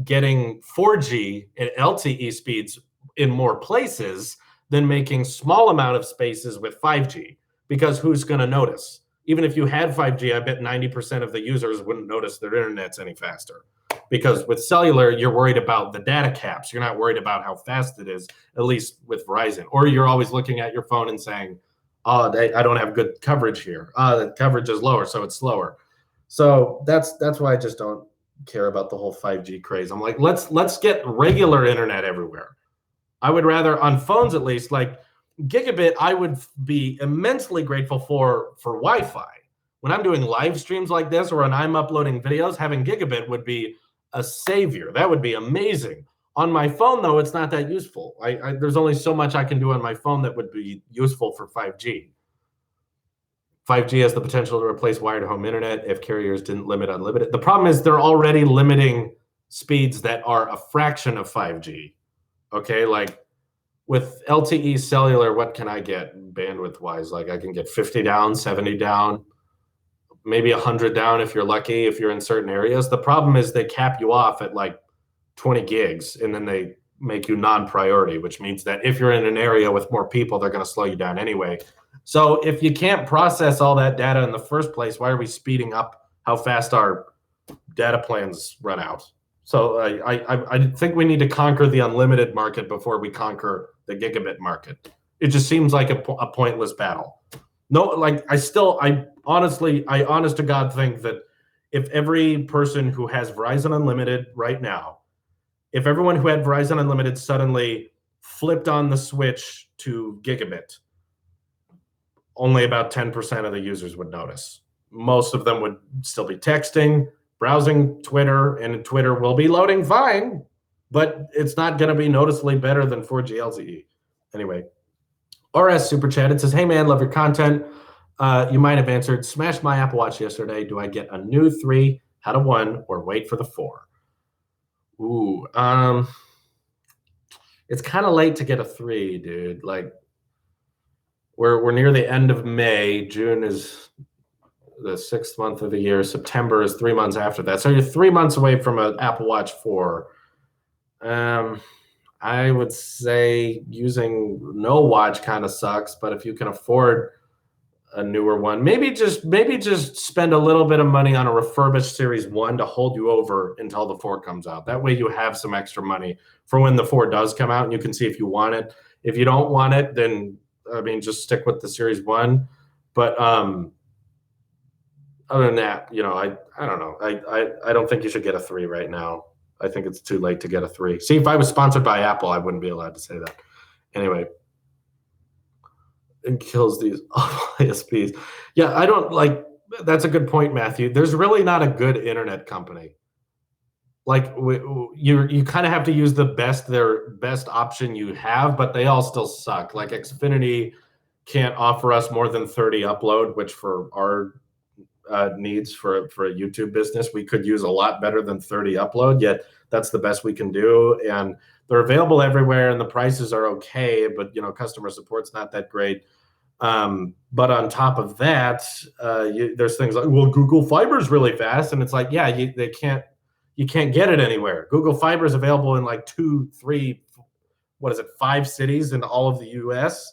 getting 4G and LTE speeds in more places than making small amount of spaces with 5G, because who's going to notice? Even if you had 5G, I bet 90% of the users wouldn't notice their internet's any faster. Because with cellular, you're worried about the data caps. You're not worried about how fast it is, at least with Verizon. Or you're always looking at your phone and saying, oh, I don't have good coverage here. The coverage is lower, so it's slower. So that's why I just don't care about the whole 5G craze. I'm like, let's get regular internet everywhere. I would rather, on phones at least, like gigabit, I would be immensely grateful for Wi-Fi. When I'm doing live streams like this, or when I'm uploading videos, having gigabit would be a savior. That would be amazing. On my phone, though, it's not that useful. There's only so much I can do on my phone that would be useful for 5G. 5G has the potential to replace wired home internet if carriers didn't limit unlimited. The problem is they're already limiting speeds that are a fraction of 5G. Okay, like with LTE cellular, what can I get bandwidth wise? Like I can get 50 down, 70 down, maybe 100 down if you're lucky, if you're in certain areas. The problem is they cap you off at like 20 gigs and then they make you non-priority, which means that if you're in an area with more people, they're going to slow you down anyway. So if you can't process all that data in the first place, why are we speeding up how fast our data plans run out? So I think we need to conquer the unlimited market before we conquer the gigabit market. It just seems like a pointless battle. No, like I honest to God think that if every person who has Verizon Unlimited right now, if everyone who had Verizon Unlimited suddenly flipped on the switch to gigabit, only about 10% of the users would notice. Most of them would still be texting, browsing Twitter, and Twitter will be loading fine, but it's not going to be noticeably better than 4G LTE. Anyway, RS Super Chat, it says, hey man, love your content. You might have answered, smashed my Apple Watch yesterday. Do I get a new 3, had a 1, or wait for the 4? Ooh, it's kind of late to get a 3, dude. Like, we're near the end of May. June is the 6th month of the year. September is 3 months after that. So you're 3 months away from an Apple Watch 4. I would say using no watch kind of sucks, but if you can afford a newer one, maybe just spend a little bit of money on a refurbished Series 1 to hold you over until the 4 comes out. That way you have some extra money for when the 4 does come out and you can see if you want it. If you don't want it, then I mean, just stick with the Series 1. But other than that, you know, I don't know. I don't think you should get a 3 right now. I think it's too late to get a 3. See, if I was sponsored by Apple, I wouldn't be allowed to say that. Anyway, it kills these ISPs. Yeah, I don't like. That's a good point, Matthew. There's really not a good internet company. Like you kind of have to use their best option you have, but they all still suck. Like Xfinity can't offer us more than 30 upload, which for our needs for a YouTube business, we could use a lot better than 30 upload, yet that's the best we can do. And they're available everywhere and the prices are okay, but you know, customer support's not that great. But on top of that, there's things like, well, Google Fiber is really fast. And it's like, yeah, you can't get it anywhere. Google Fiber is available in like 2, 3, 5 cities in all of the US.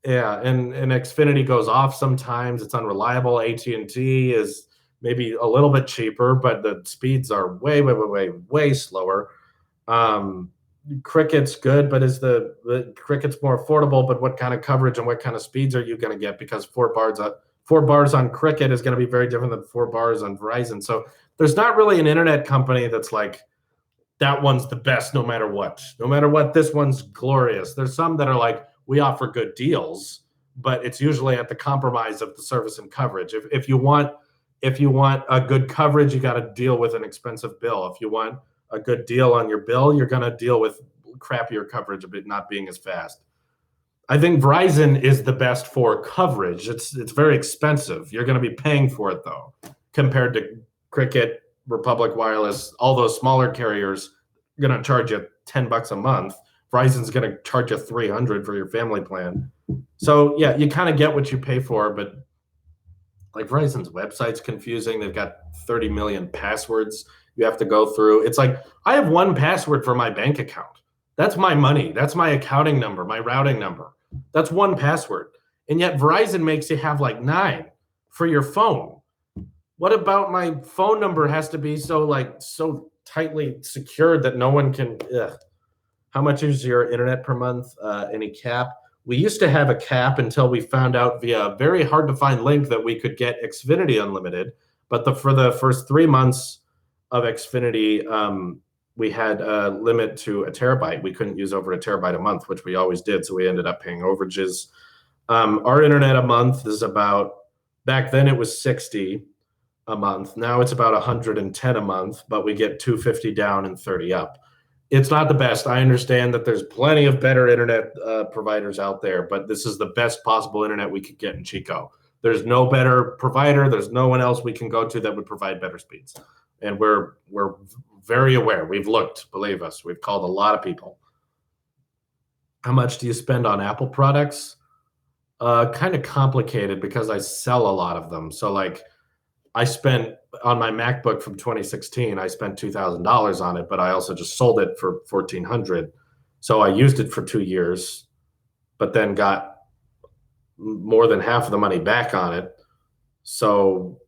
Yeah, and Xfinity goes off sometimes. It's unreliable. AT&T is maybe a little bit cheaper, but the speeds are way, way, way, way, way slower. Cricket's good, but is the Cricket's more affordable? But what kind of coverage and what kind of speeds are you going to get? Because 4 bars on Cricket is going to be very different than 4 bars on Verizon. So there's not really an internet company that's like, that one's the best no matter what. No matter what, this one's glorious. There's some that are like, we offer good deals, but it's usually at the compromise of the service and coverage. If you want a good coverage, you got to deal with an expensive bill. If you want a good deal on your bill, you're going to deal with crappier coverage, a bit not being as fast. I think Verizon is the best for coverage. It's very expensive. You're going to be paying for it though, compared to Cricket, Republic Wireless, all those smaller carriers are going to charge you $10 a month. Verizon's going to charge you $300 for your family plan. So yeah, you kind of get what you pay for, but like Verizon's website's confusing. They've got 30 million passwords you have to go through. It's like, I have one password for my bank account. That's my money. That's my accounting number, my routing number. That's one password. And yet Verizon makes you have like 9 for your phone. What about my phone number has to be so tightly secured that no one can? Ugh. How much is your internet per month? Any cap? We used to have a cap until we found out via a very hard to find link that we could get Xfinity Unlimited. But for the first 3 months of Xfinity, we had a limit to a terabyte. We couldn't use over a terabyte a month, which we always did. So we ended up paying overages. Our internet a month is about, back then it was 60 a month. Now it's about 110 a month, but we get 250 down and 30 up. It's not the best. I understand that there's plenty of better internet providers out there, but this is the best possible internet we could get in Chico. There's no better provider. There's no one else we can go to that would provide better speeds. And we're very aware. We've looked, believe us. We've called a lot of people. How much do you spend on Apple products? Kind of complicated because I sell a lot of them. So like, I spent on my MacBook from 2016, I spent $2,000 on it, but I also just sold it for $1,400. So I used it for 2 years, but then got more than half of the money back on it. So,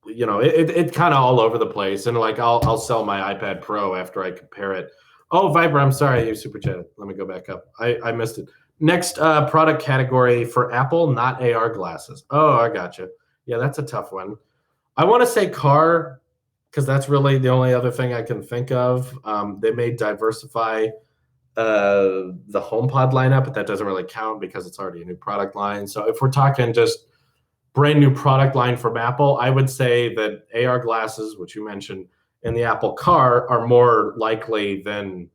you know, it kind of all over the place. And like, I'll sell my iPad Pro after I compare it. Oh, Viper, I'm sorry, you super chatted. Let me go back up. I missed it. Next product category for Apple, not AR glasses. Oh, I gotcha. Yeah, that's a tough one. I want to say car, because that's really the only other thing I can think of. They may diversify the HomePod lineup, but that doesn't really count because it's already a new product line. So if we're talking just brand new product line from Apple, I would say that AR glasses, which you mentioned, and the Apple Car are more likely than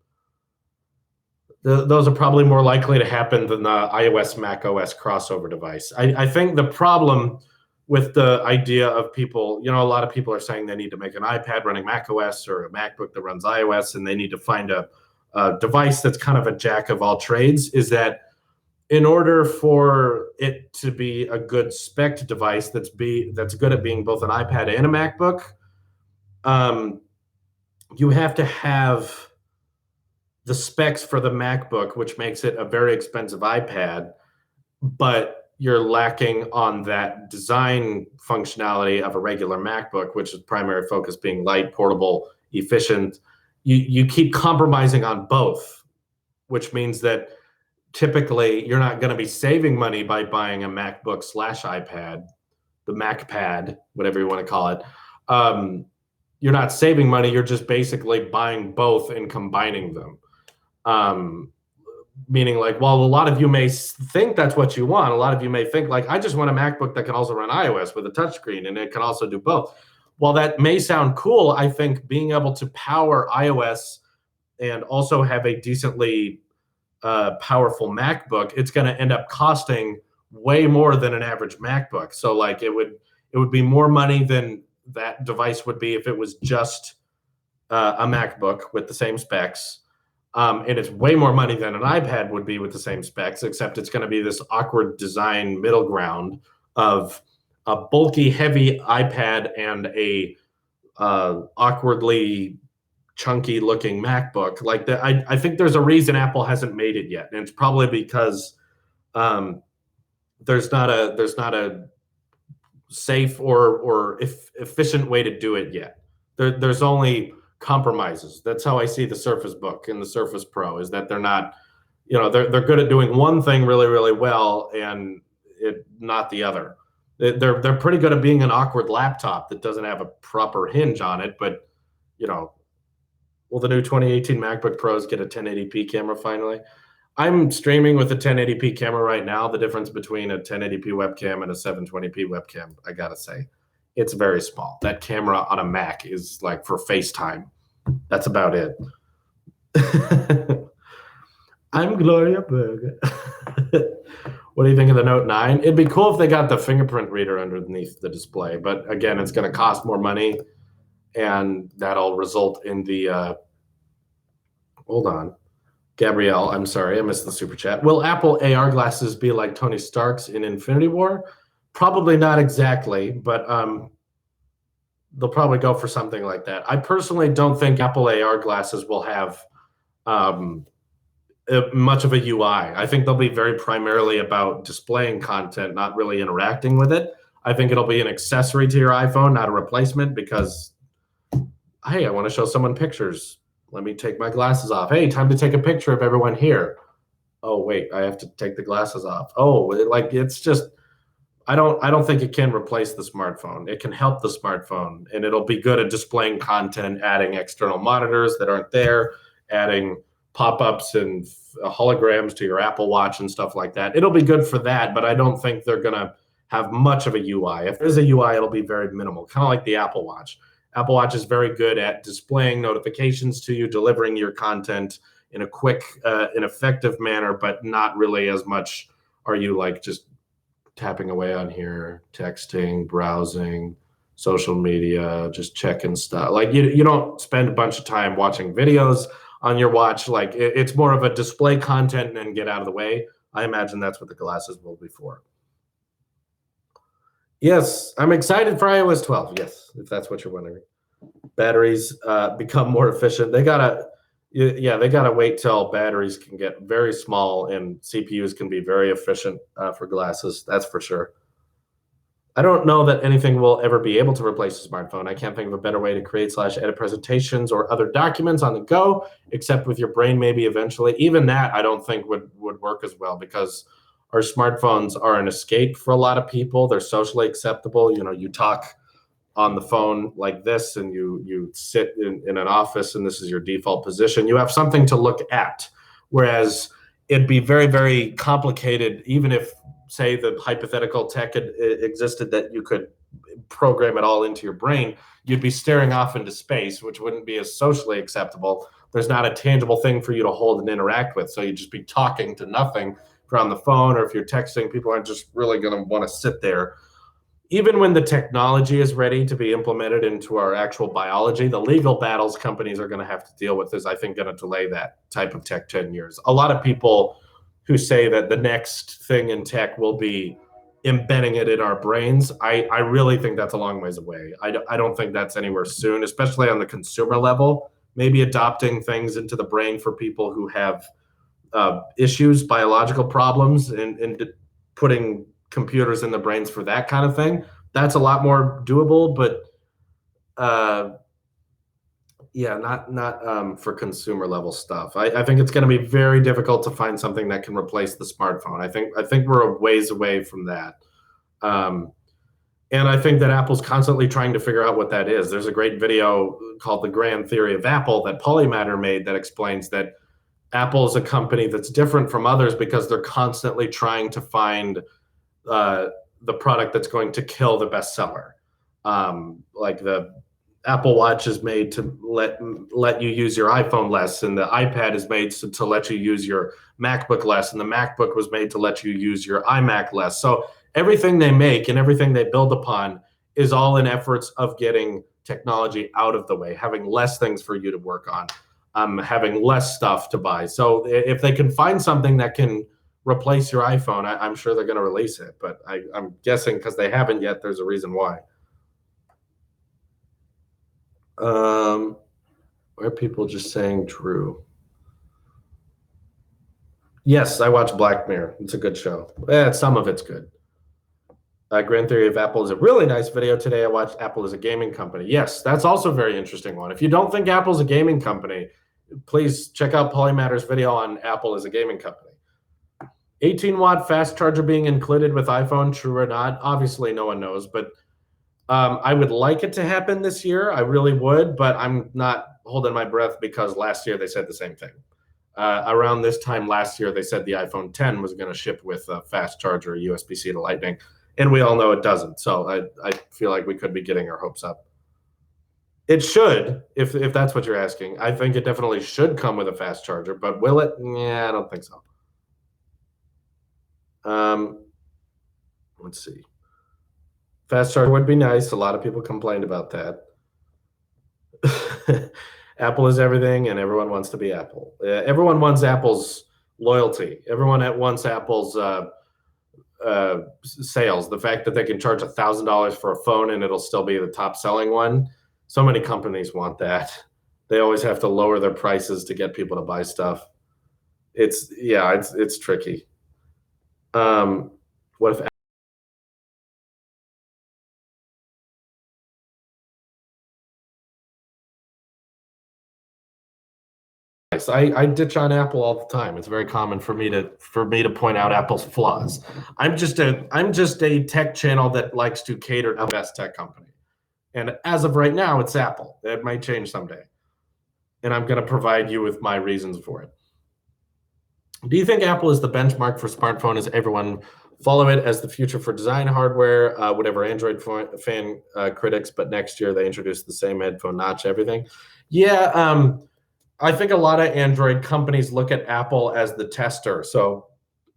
those are probably more likely to happen than the iOS Mac OS crossover device. I think the problem with the idea of people, you know, a lot of people are saying they need to make an iPad running Mac OS or a MacBook that runs iOS, and they need to find a device that's kind of a jack of all trades, is that in order for it to be a good spec device that's good at being both an iPad and a MacBook, you have to have the specs for the MacBook, which makes it a very expensive iPad, but you're lacking on that design functionality of a regular MacBook, which is primary focus being light, portable, efficient. You keep compromising on both, which means that typically you're not going to be saving money by buying a MacBook / iPad, the MacPad, whatever you want to call it. You're not saving money. You're just basically buying both and combining them. Meaning like, while a lot of you may think that's what you want, a lot of you may think like, I just want a MacBook that can also run iOS with a touchscreen and it can also do both. While that may sound cool, I think being able to power iOS and also have a decently powerful MacBook, it's going to end up costing way more than an average MacBook. So like it would be more money than that device would be if it was just a MacBook with the same specs. And it's way more money than an iPad would be with the same specs, except it's going to be this awkward design middle ground of a bulky, heavy iPad and a awkwardly chunky looking MacBook. Like that, I think there's a reason Apple hasn't made it yet, and it's probably because there's not a safe or efficient way to do it yet. There's only compromises. That's how I see the Surface Book and the Surface Pro, is that they're not, they're good at doing one thing really, really well and not the other. They're pretty good at being an awkward laptop that doesn't have a proper hinge on it, but will the new 2018 MacBook Pros get a 1080p camera finally? I'm streaming with a 1080p camera right now. The difference between a 1080p webcam and a 720p webcam, I gotta say, it's very small. That camera on a Mac is like for FaceTime. That's about it. I'm Gloria Berger. What do you think of the Note 9? It'd be cool if they got the fingerprint reader underneath the display, but again, it's going to cost more money, and that'll result in the hold on. Gabrielle, I'm sorry, I missed the super chat. Will Apple AR glasses be like Tony Stark's in Infinity War? Probably not exactly, but they'll probably go for something like that. I personally don't think Apple AR glasses will have much of a UI. I think they'll be very primarily about displaying content, not really interacting with it. I think it'll be an accessory to your iPhone, not a replacement, because, hey, I want to show someone pictures. Let me take my glasses off. Hey, time to take a picture of everyone here. Oh, wait, I have to take the glasses off. Oh, it's just, I don't think it can replace the smartphone. It can help the smartphone, and it'll be good at displaying content, adding external monitors that aren't there, adding pop-ups and holograms to your Apple Watch and stuff like that. It'll be good for that, but I don't think they're going to have much of a UI. If there's a UI, it'll be very minimal, kind of like the Apple Watch. Apple Watch is very good at displaying notifications to you, delivering your content in a quick and effective manner, but not really as much are you like just tapping away on here, texting, browsing, social media, just checking stuff. Like you don't spend a bunch of time watching videos on your watch. Like it's more of a display content and then get out of the way. I imagine that's what the glasses will be for. Yes, I'm excited for iOS 12. Yes, if that's what you're wondering. Batteries become more efficient. They gotta wait till batteries can get very small and CPUs can be very efficient for glasses. That's for sure. I don't know that anything will ever be able to replace a smartphone. I can't think of a better way to create / edit presentations or other documents on the go, except with your brain maybe eventually. Even that I don't think would work as well, because our smartphones are an escape for a lot of people. They're socially acceptable. You talk on the phone like this, and you sit in an office, and this is your default position. You have something to look at, whereas it'd be very, very complicated, even if, say, the hypothetical tech existed that you could program it all into your brain. You'd be staring off into space, which wouldn't be as socially acceptable. There's not a tangible thing for you to hold and interact with, so you'd just be talking to nothing. If you're on the phone or if you're texting, people aren't just really going to want to sit there. Even when the technology is ready to be implemented into our actual biology, the legal battles companies are going to have to deal with is, I think, going to delay that type of tech 10 years. A lot of people who say that the next thing in tech will be embedding it in our brains, I really think that's a long ways away. I don't think that's anywhere soon, especially on the consumer level. Maybe adopting things into the brain for people who have issues, biological problems, and putting computers in the brains for that kind of thing. That's a lot more doable, but not for consumer level stuff. I think it's going to be very difficult to find something that can replace the smartphone. I think we're a ways away from that. And I think that Apple's constantly trying to figure out what that is. There's a great video called The Grand Theory of Apple that Polymatter made that explains that Apple is a company that's different from others because they're constantly trying to find the product that's going to kill the bestseller. Like the Apple Watch is made to let you use your iPhone less, and the iPad is made to let you use your MacBook less, and the MacBook was made to let you use your iMac less. So everything they make and everything they build upon is all in efforts of getting technology out of the way, having less things for you to work on, having less stuff to buy. So if they can find something that can replace your iPhone, I'm sure they're going to release it. But I'm guessing because they haven't yet, there's a reason why. Are people just saying true? Yes, I watch Black Mirror. It's a good show. Some of it's good. Grand Theory of Apple is a really nice video today. I watched Apple as a gaming company. Yes, that's also a very interesting one. If you don't think Apple's a gaming company, please check out Polymatter's video on Apple as a gaming company. 18-watt fast charger being included with iPhone, true or not? Obviously, no one knows, but I would like it to happen this year. I really would, but I'm not holding my breath because last year they said the same thing. Around this time last year, they said the iPhone 10 was going to ship with a fast charger, USB-C to Lightning, and we all know it doesn't. So I feel like we could be getting our hopes up. It should, if that's what you're asking. I think it definitely should come with a fast charger, but will it? Yeah, I don't think so. Let's see. Fast charger would be nice. A lot of people complained about that. Apple is everything, and everyone wants to be Apple. Everyone wants Apple's loyalty. Everyone wants Apple's sales. The fact that they can charge $1,000 for a phone and it'll still be the top selling one. So many companies want that. They always have to lower their prices to get people to buy stuff. It's tricky. What if I ditch on Apple all the time. It's very common for me to point out Apple's flaws. I'm just a tech channel that likes to cater to the best tech company. And as of right now, it's Apple. It might change someday. And I'm going to provide you with my reasons for it. Do you think Apple is the benchmark for smartphone? As everyone follow it as the future for design hardware, whatever Android fan critics, but next year they introduced the same headphone notch, everything. Yeah, I think a lot of Android companies look at Apple as the tester. So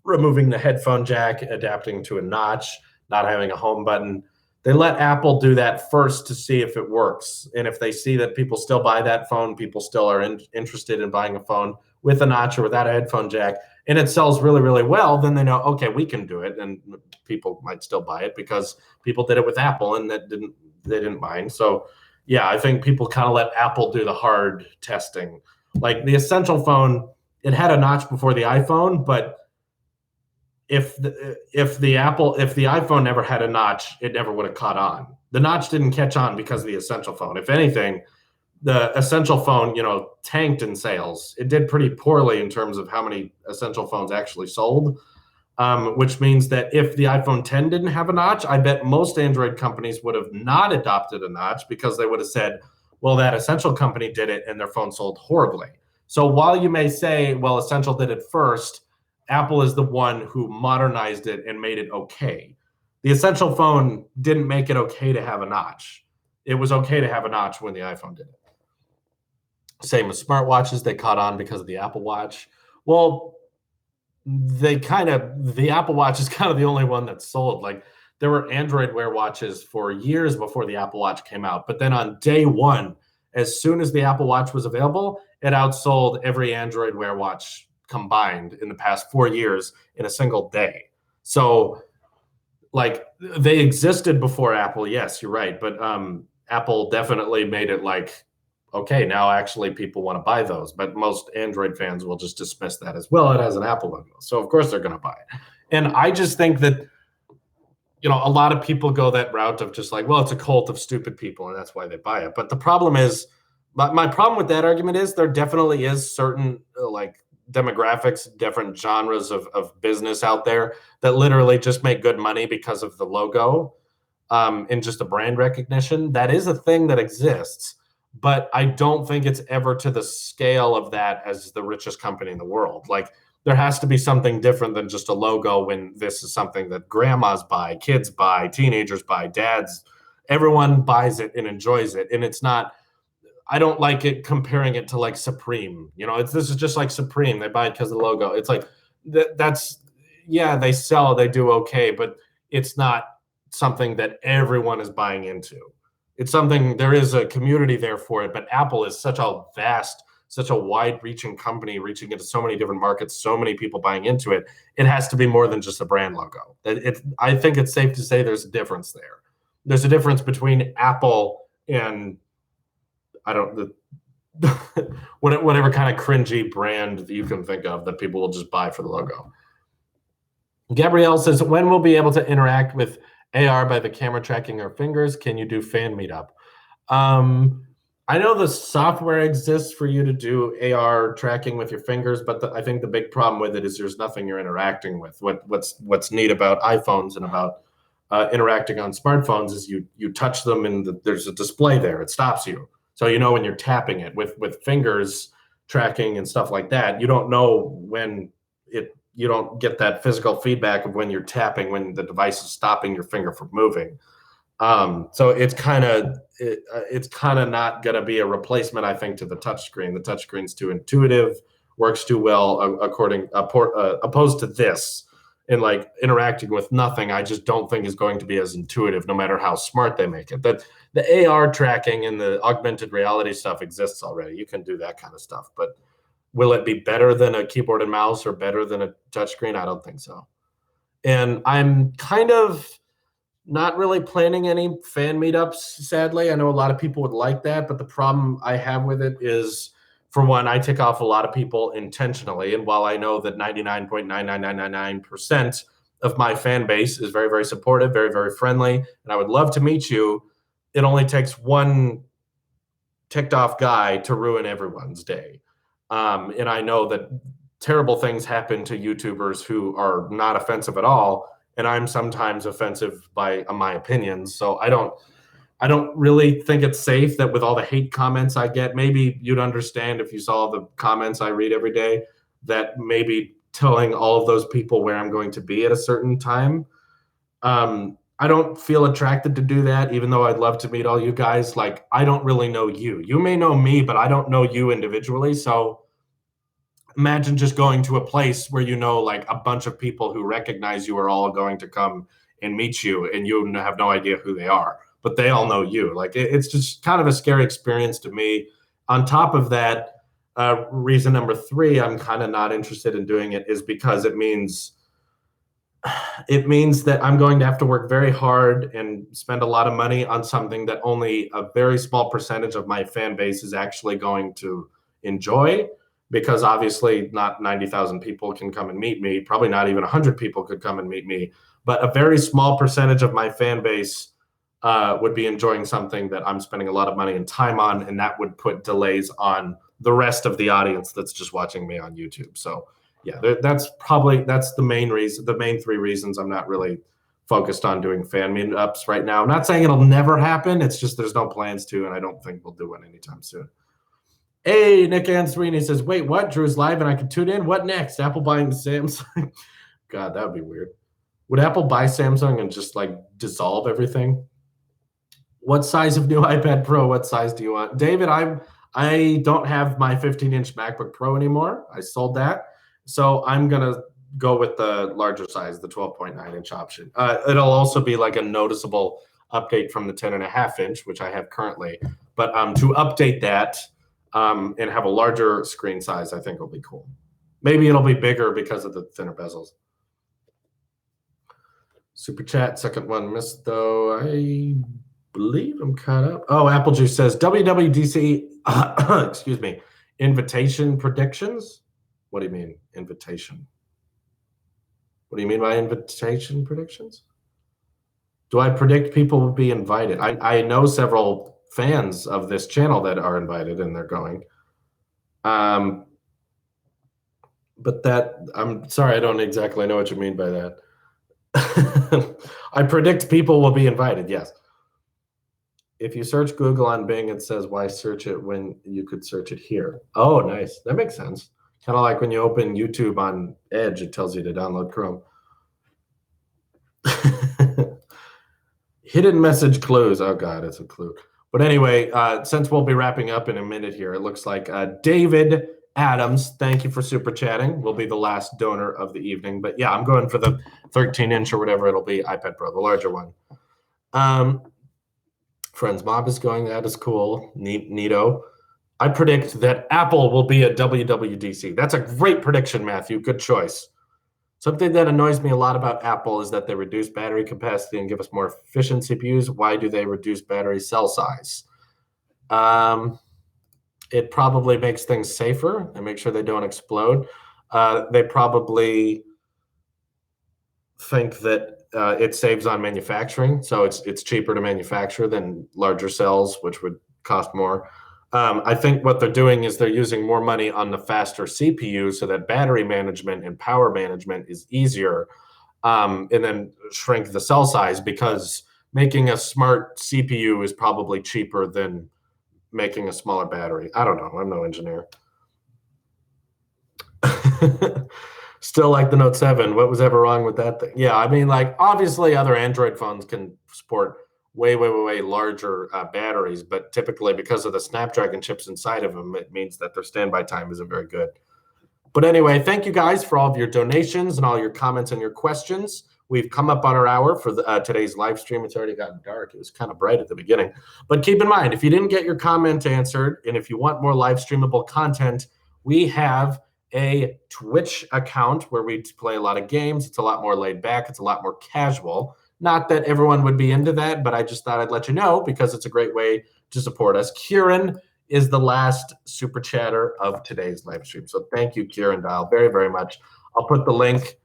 removing the headphone jack, adapting to a notch, not having a home button. They let Apple do that first to see if it works. And if they see that people still buy that phone, people still are interested in buying a phone with a notch or without a headphone jack, and it sells really, really well, then they know, okay, we can do it. And people might still buy it because people did it with Apple and they didn't mind. So yeah, I think people kind of let Apple do the hard testing. Like the Essential phone, it had a notch before the iPhone, but if the iPhone never had a notch, it never would have caught on. The notch didn't catch on because of the Essential phone. If anything, the Essential phone, tanked in sales. It did pretty poorly in terms of how many Essential phones actually sold, which means that if the iPhone 10 didn't have a notch, I bet most Android companies would have not adopted a notch because they would have said, well, that Essential company did it and their phone sold horribly. So while you may say, well, Essential did it first, Apple is the one who modernized it and made it okay. The Essential phone didn't make it okay to have a notch. It was okay to have a notch when the iPhone did it. Same with smartwatches. They caught on because of the Apple Watch. Well, the Apple Watch is kind of the only one that sold. Like there were Android Wear watches for years before the Apple Watch came out. But then on day one, as soon as the Apple Watch was available, it outsold every Android Wear watch combined in the past 4 years in a single day. So like they existed before Apple. Yes, you're right. But Apple definitely made it like, okay, now actually people want to buy those. But most Android fans will just dismiss that as, well, it has an Apple logo. So of course they're going to buy it. And I just think that, a lot of people go that route of just like, well, it's a cult of stupid people and that's why they buy it. But the problem is, my problem with that argument is there definitely is certain like demographics, different genres of business out there that literally just make good money because of the logo and just the brand recognition. That is a thing that exists, but I don't think it's ever to the scale of that as the richest company in the world. Like there has to be something different than just a logo when this is something that grandmas buy, kids buy, teenagers buy, dads, everyone buys it and enjoys it. And it's not, I don't like it comparing it to like Supreme. This is just like Supreme. They buy it because of the logo. It's like they sell, they do okay, but it's not something that everyone is buying into. It's something, there is a community there for it, but Apple is such a vast, such a wide-reaching company, reaching into so many different markets, so many people buying into it. It has to be more than just a brand logo. I think it's safe to say there's a difference there. There's a difference between Apple and whatever kind of cringy brand that you can think of that people will just buy for the logo. Gabrielle says, when we'll be able to interact with AR by the camera tracking our fingers. Can you do fan meetup? I know the software exists for you to do AR tracking with your fingers, but I think the big problem with it is there's nothing you're interacting with. What's neat about iPhones and about interacting on smartphones is you touch them and there's a display there. It stops you, so you know when you're tapping it. With fingers tracking and stuff like that, you don't know when you don't get that physical feedback of when you're tapping, when the device is stopping your finger from moving. So it's kind of not going to be a replacement, I think, to the touchscreen. The touchscreen's too intuitive, works too well, opposed to this. And like interacting with nothing, I just don't think is going to be as intuitive, no matter how smart they make it. That the AR tracking and the augmented reality stuff exists already. You can do that kind of stuff, but will it be better than a keyboard and mouse or better than a touchscreen? I don't think so. And I'm kind of not really planning any fan meetups, sadly. I know a lot of people would like that, but the problem I have with it is, for one, I tick off a lot of people intentionally. And while I know that 99.99999% of my fan base is very, very supportive, very, very friendly, and I would love to meet you, it only takes one ticked off guy to ruin everyone's day. And I know that terrible things happen to YouTubers who are not offensive at all, and I'm sometimes offensive by my opinions. So I don't really think it's safe that with all the hate comments I get, maybe you'd understand if you saw the comments I read every day, that maybe telling all of those people where I'm going to be at a certain time. I don't feel attracted to do that, even though I'd love to meet all you guys. Like, I don't really know you. You may know me, but I don't know you individually. So imagine just going to a place where you know like a bunch of people who recognize you are all going to come and meet you, and you have no idea who they are, but they all know you. Like, it's just kind of a scary experience to me. On top of that, reason number 3, I'm kind of not interested in doing it is because it means that I'm going to have to work very hard and spend a lot of money on something that only a very small percentage of my fan base is actually going to enjoy, because obviously not 90,000 people can come and meet me. Probably not even 100 people could come and meet me, but a very small percentage of my fan base would be enjoying something that I'm spending a lot of money and time on, and that would put delays on the rest of the audience that's just watching me on YouTube. So yeah, that's the main reason, the main 3 reasons I'm not really focused on doing fan meetups right now. I'm not saying it'll never happen. It's just there's no plans to, and I don't think we'll do one anytime soon. Hey, Nick Answerini says, wait, what? Drew's live and I can tune in? What next? Apple buying Samsung? God, that would be weird. Would Apple buy Samsung and just like dissolve everything? What size of new iPad Pro? What size do you want? David, I don't have my 15-inch MacBook Pro anymore. I sold that. So I'm going to go with the larger size, the 12.9-inch option. It'll also be like a noticeable update from the 10.5-inch, which I have currently. But to update that and have a larger screen size, I think will be cool. Maybe it'll be bigger because of the thinner bezels. Super chat, second one missed though. I believe I'm caught up. Oh, Apple Juice says WWDC, excuse me, invitation predictions. What do you mean, invitation? What do you mean by invitation predictions? Do I predict people will be invited? I know several fans of this channel that are invited and they're going. But I'm sorry, I don't exactly know what you mean by that. I predict people will be invited, yes. If you search Google on Bing, it says, why search it when you could search it here? Oh, nice. That makes sense. Kind of like when you open YouTube on Edge, it tells you to download Chrome. Hidden message clues. Oh, God, it's a clue. But anyway, since we'll be wrapping up in a minute here, it looks like David Adams, thank you for super chatting, will be the last donor of the evening. But yeah, I'm going for the 13-inch or whatever it'll be, iPad Pro, the larger one. Friends Mob is going. That is cool. Neato. I predict that Apple will be a WWDC. That's a great prediction, Matthew. Good choice. Something that annoys me a lot about Apple is that they reduce battery capacity and give us more efficient CPUs. Why do they reduce battery cell size? It probably makes things safer and make sure they don't explode. They probably think that it saves on manufacturing, so it's cheaper to manufacture than larger cells, which would cost more. I think what they're doing is they're using more money on the faster CPU so that battery management and power management is easier, and then shrink the cell size, because making a smart CPU is probably cheaper than making a smaller battery. I don't know. I'm no engineer. Still like the Note 7. What was ever wrong with that thing? Yeah, I mean, like, obviously other Android phones can support way larger batteries, but typically because of the Snapdragon chips inside of them, it means that their standby time isn't very good. But anyway, thank you guys for all of your donations and all your comments and your questions. We've come up on our hour for today's live stream. It's already gotten dark. It was kind of bright at the beginning. But keep in mind, if you didn't get your comment answered, and if you want more live streamable content, we have a Twitch account where we play a lot of games. It's a lot more laid back. It's a lot more casual. Not that everyone would be into that, but I just thought I'd let you know because it's a great way to support us. Kieran is the last super chatter of today's live stream. So thank you, Kieran Dial, very much. I'll put the link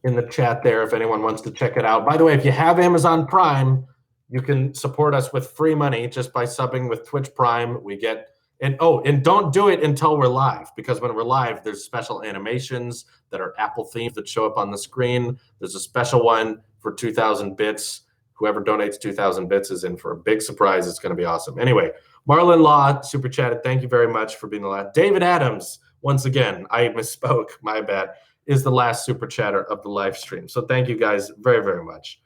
in the chat there if anyone wants to check it out. By the way, if you have Amazon Prime, you can support us with free money just by subbing with Twitch Prime. We get, and don't do it until we're live, because when we're live, there's special animations that are Apple themed that show up on the screen. There's a special one for 2,000 bits. Whoever donates 2,000 bits is in for a big surprise. It's going to be awesome. Anyway, Marlon Law, super chatted. Thank you very much for being the last. David Adams, once again, I misspoke. My bad. Is the last super chatter of the live stream. So thank you guys very much.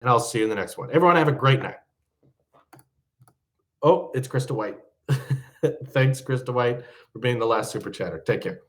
And I'll see you in the next one. Everyone have a great night. Oh, it's Krista White. Thanks, Krista White, for being the last super chatter. Take care.